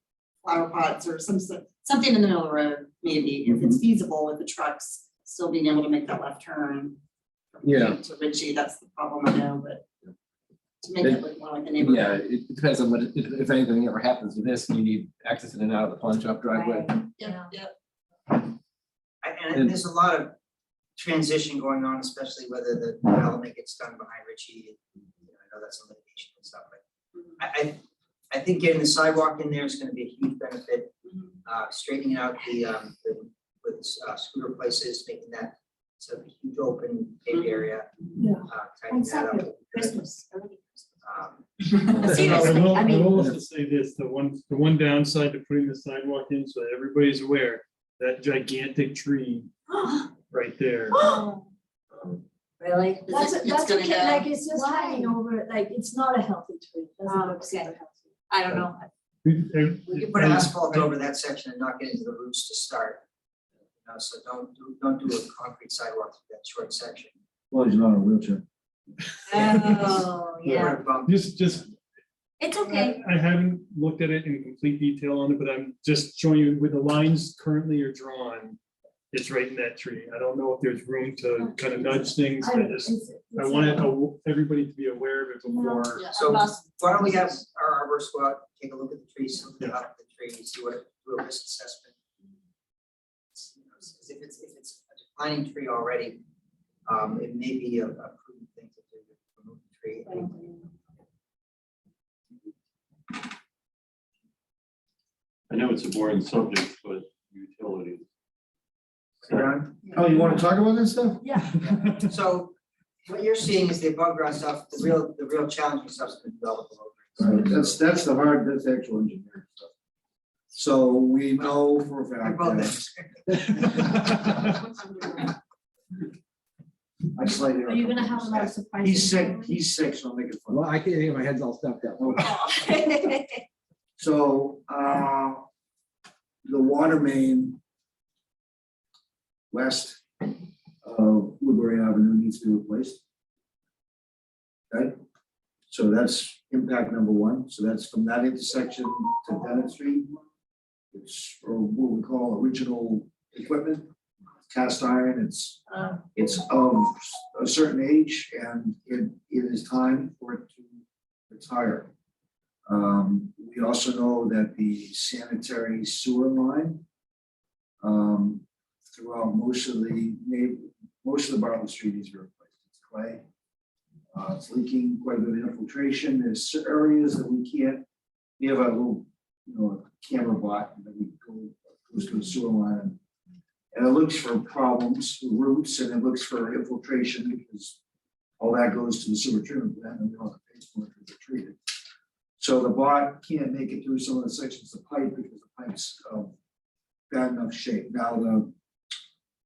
flower pots or something in the middle of the road, maybe, if it's feasible with the trucks, still being able to make that left turn. from Yeah. Cape to Ritchie, that's the problem, I know, but to make it look more like a neighborhood. Yeah, it depends on what, if anything ever happens with this, you need access in and out of the pawn shop driveway. Right. Yeah. And there's a lot of transition going on, especially whether the development gets done behind Ritchie. You know, I know that's a litigation and stuff, but I think getting the sidewalk in there is gonna be a huge benefit. Straightening out with scooter places, making that sort of a huge open paved area. Yeah. Tightening And that up. second, Christmas, early Um, Seriously, I mean- I will also say this, the one downside to putting the sidewalk in, so that everybody's aware, that gigantic tree right there. Really? That's, It's that's gonna okay, go- like, it's just hanging over, like, it's not a healthy tree. It doesn't Oh, look super okay. healthy. I don't know. We can put asphalt over that section and not get into the roots to start. You know, so don't do a concrete sidewalk through that short section. Well, he's not in a wheelchair. Oh, yeah. We're a bump. Just, It's okay. I haven't looked at it in complete detail on it, but I'm just showing you where the lines currently are drawn. It's right in that tree. I don't know if there's room to kind of nudge things. I wanted everybody to be aware of it before. Yeah. So why don't we have our arborist go out, take a look at the trees, look at the tree, see what, do a risk assessment. You know, if it's a declining tree already, it may be a prudent thing to do, to remove the tree. I know it's a boring subject, but utilities. Oh, you want to talk about this stuff? Yeah. So what you're seeing is the above ground stuff, the real challenging stuff's been developed over. That's the hard, that's actual engineering stuff. So we know for a fact that. I slightly. Are you gonna have a lot of surprises? He's sick, so I'm making fun. Well, I can't hear, my head's all stuffed up. So, the water main west of Woodbury Avenue needs to be replaced. Okay, so that's impact number one. So that's from that intersection to Bennett Street. It's for what we call original equipment, cast iron. It's of a certain age and it is time for it to retire. We also know that the sanitary sewer line throughout most of the Bartlett Street is replaced. It's clay. It's leaking quite a bit of infiltration. There's areas that we can't. We have a little, camera bot that we goes to the sewer line and it looks for problems, roots, and it looks for infiltration because all that goes to the sewer treatment plant and we don't have to pay for it because they're treated. So the bot can't make it through some of the sections of pipe because the pipe's bad enough shape. Now the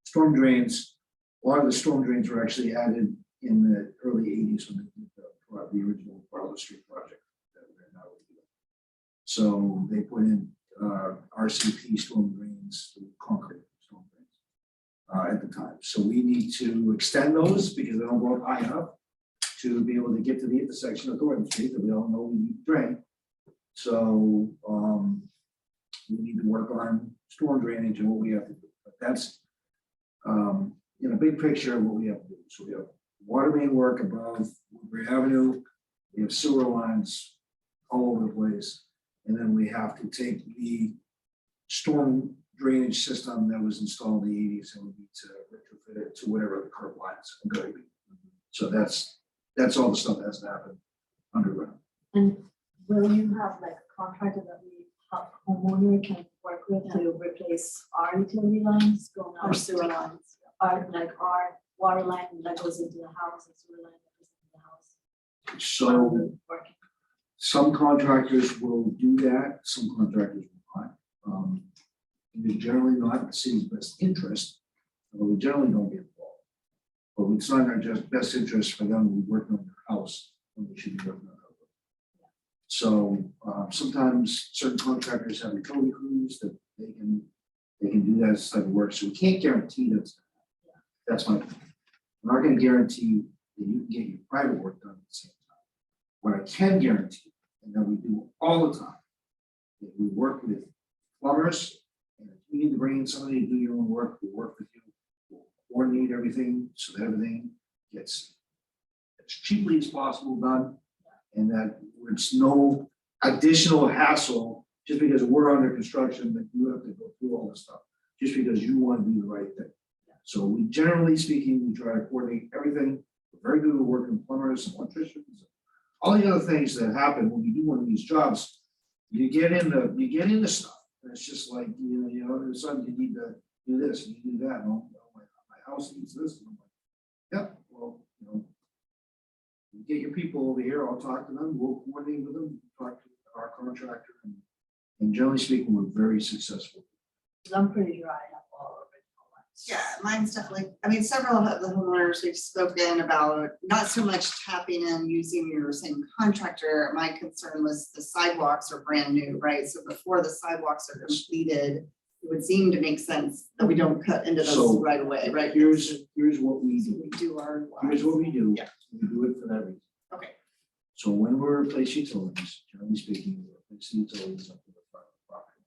storm drains, a lot of the storm drains were actually added in the early 80s when they did the original Bartlett Street project that we're now doing. So they put in RCP storm drains, concrete storm at the time. So we need to extend those because they don't go up high enough to be able to get to the intersection of Thornton Street that we all know we need to drain. So we need to work on storm drainage and what we have to do. But that's in a big picture of what we have to do. So we have water main work above Woodbury Avenue. We have sewer lines all over the place. And then we have to take the storm drainage system that was installed in the 80s and we need to retrofit it to whatever the curb lines are going to be. So that's all the stuff that has to happen underground. And will you have like a contractor that we help homeowner can work with to replace our utility lines going out? Our sewer lines. Our water line that goes into the house and sewer line that goes into the house. So Working. some contractors will do that, some contractors will not. It's generally not in the city's best interest, but we generally don't get involved. But it's not in our just best interest for them to be working on their house when they should be working on their house. So sometimes certain contractors have utility crews that they can do that type of work. So we can't guarantee that. That's my point. I'm not going to guarantee that you can get your private work done at the same time. What I can guarantee, and that we do all the time, is we work with plumbers, and if you need to bring in somebody to do your own work, we'll work with you. We'll coordinate everything so that everything gets as cheaply as possible done, and that it's no additional hassle just because we're under construction that you have to go through all this stuff, just because you want to do the right thing. So we generally speaking, we try to coordinate everything. We're very good at working with plumbers and electricians. All the other things that happen when you do one of these jobs, you get into stuff. And it's just like, you know, there's something you need to do this, and you do that. No, my house needs this. And I'm like, yep, well, you know, you get your people over here, I'll talk to them, we'll coordinate with them, talk to our contractor, and generally speaking, we're very successful. I'm pretty sure I have all original ones. Yeah, mine's definitely, I mean, several of the homeowners we've spoken about, not so much tapping in using your same contractor. My concern was the sidewalks are brand new, right? So before the sidewalks are completed, it would seem to make sense that we don't cut into those So, right away, right? Here's what we So do. we do our. Here's what we do. Yeah. We do it for that reason. Okay. So when we replace utilities, generally speaking, we replace utilities up to the front of the property.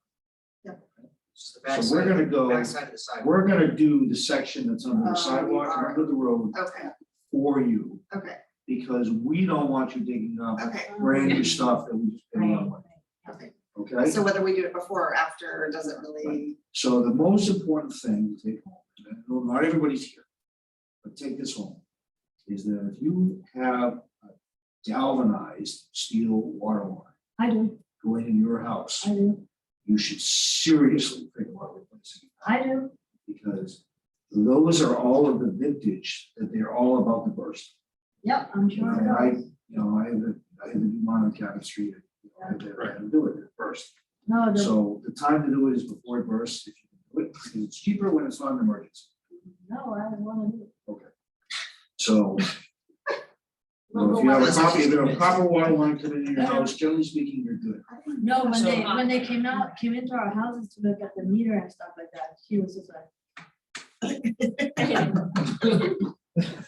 Just the So we're backside, gonna go, backside of the sidewalk. we're gonna do the section that's under the Oh, sidewalk, we are. under the road Okay, for you, okay, because we don't want you digging up okay, brand new stuff that we just paid on, okay. okay? So whether we do it before or after doesn't really, So the most important thing to take home, and I know not everybody's here, but take this home, is that if you have a galvanized steel water line I do, going in your house, I do, you should seriously think about replacing it. I do. Because those are all of the vintage that they're all about to burst. Yep, I'm sure. And it I does. had to do mine on Cabot Street. I had to do it, it burst. No, So the time to do it is before it bursts, if you can do it, because it's cheaper when it's not an emergency. no, I don't want to do it. So if you have a proper, if you have a proper water line coming in your house, generally speaking, you're good. No, when So, they came into our houses to look at the meter and stuff like that, she was just like.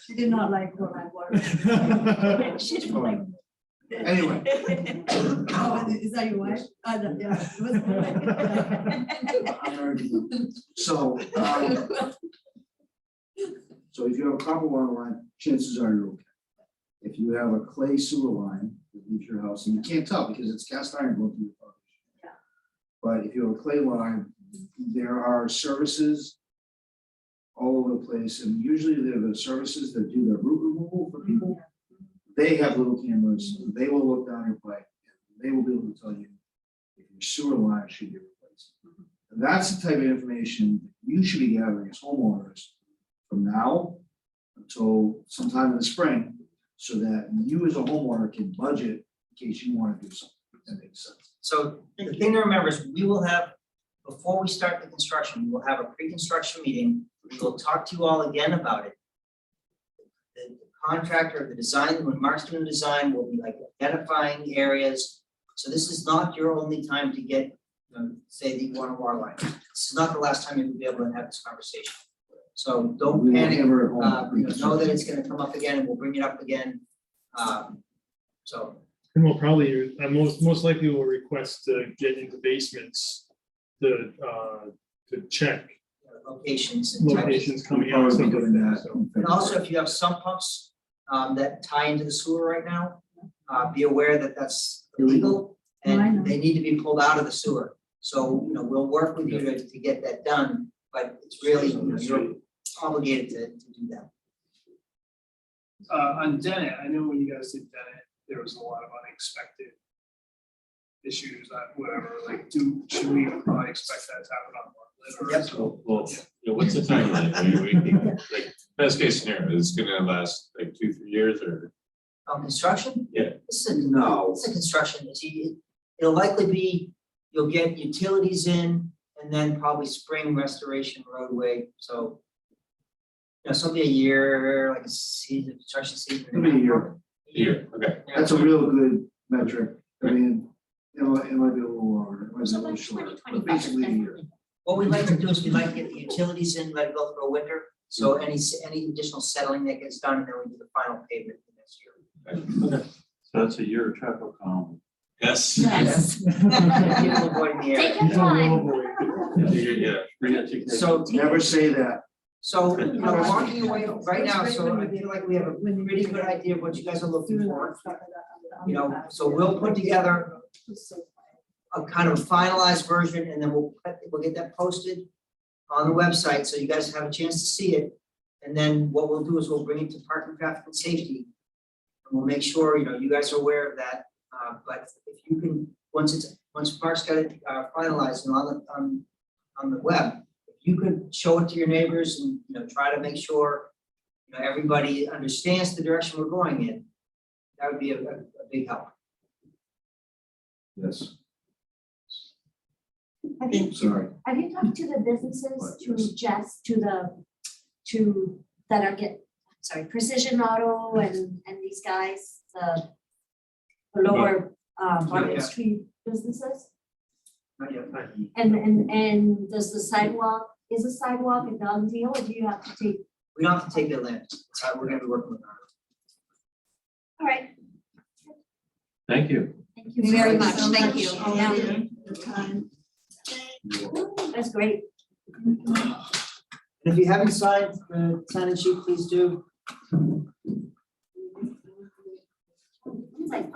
She did not like what my water. She didn't like. Anyway. Oh, is that your wife? Yeah. It was my wife. So, so if you have a copper water line, chances are you're okay. If you have a clay sewer line that leaves your house, and you can't tell because it's cast iron going through your foundation. Yeah. But if you have a clay line, there are services all over the place, and usually they're the services that do the root removal for people. They have little cameras, they will look down your pipe, and they will be able to tell you if your sewer line should be replaced. And that's the type of information you should be gathering as homeowners from now until sometime in the spring, so that you as a homeowner can budget in case you want to do something. That makes sense. So the thing to remember is we will have, before we start the construction, we will have a pre-construction meeting. We will talk to you all again about it. The contractor, the design, when Mark's doing the design, will be like identifying areas. So this is not your only time to get, say that you want a water line. This is not the last time you'll be able to have this conversation. So don't We will panic, hammer it home. know that it's gonna come up again, and we'll bring it up again. So, And we'll probably, most likely will request to get into basements to check locations and types. locations coming We'll out. probably stuff be like doing that, that. so. And also, if you have sump pumps that tie into the sewer right now, be aware that that's illegal I know. and they need to be pulled out of the sewer. So, we'll work with you to get that done, but it's really, you're obligated to do that. On Dennett, I know when you guys did Dennett, there was a lot of unexpected issues, whatever, like, should we probably expect that to happen on Bartlett? Yep. So, well, what's the timeline? I mean, like, best case scenario, is it gonna last like 2-3 years or? Construction? Yeah. It's a construction, it'll likely be, you'll get utilities in and then probably spring restoration roadway, so. Something a year, like a season, construction season. Maybe a year. Year, okay. That's a real good metric. I mean, it might be a little longer, it might be a So little like shorter, 2025, but basically a year. What we like to do is we like to get the utilities in, let it go through a winter, so any additional settling that gets done, then we do the final payment for next year. Okay. So that's a year of traffic calm. Yes. Yes. People avoiding the Take area. your time. Yeah. Re-education. So, Never say that. walking away right now, so I feel like we have a pretty good idea of what you guys are looking for. So we'll put together a kind of finalized version, and then we'll get that posted on the website, so you guys have a chance to see it. And then what we'll do is we'll bring it to Park and Traffic and Safety. And we'll make sure, you guys are aware of that, but if you can, once Park's got it finalized and on the web, if you could show it to your neighbors and, try to make sure, everybody understands the direction we're going in, that would be a big help. Yes, Have you, sorry. have you talked to the businesses that are Precision Auto and these guys, the lower Bartlett Street businesses? Not yet. And does the sidewalk, is a sidewalk a done deal, or do you have to take? We don't have to take their land, we're gonna be working with them. All right, Thank you. thank you very much, thank you. That's great. And if you haven't signed the sign-in sheet, please do. It's like,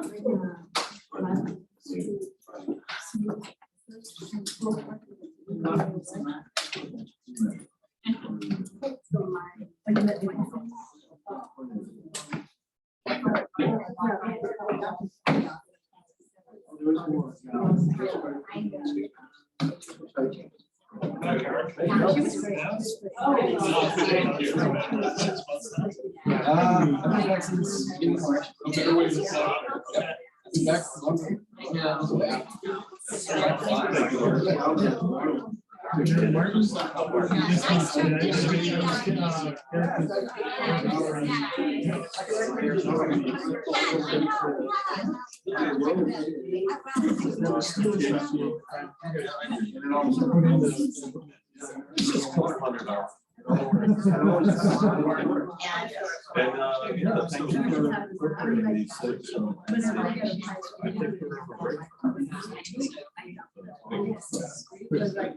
Yeah, thank you for incorporating these things.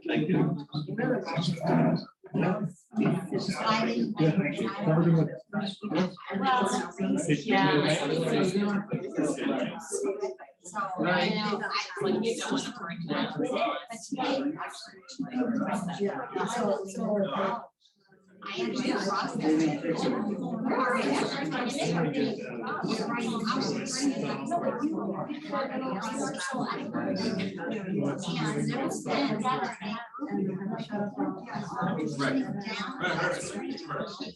Thank you.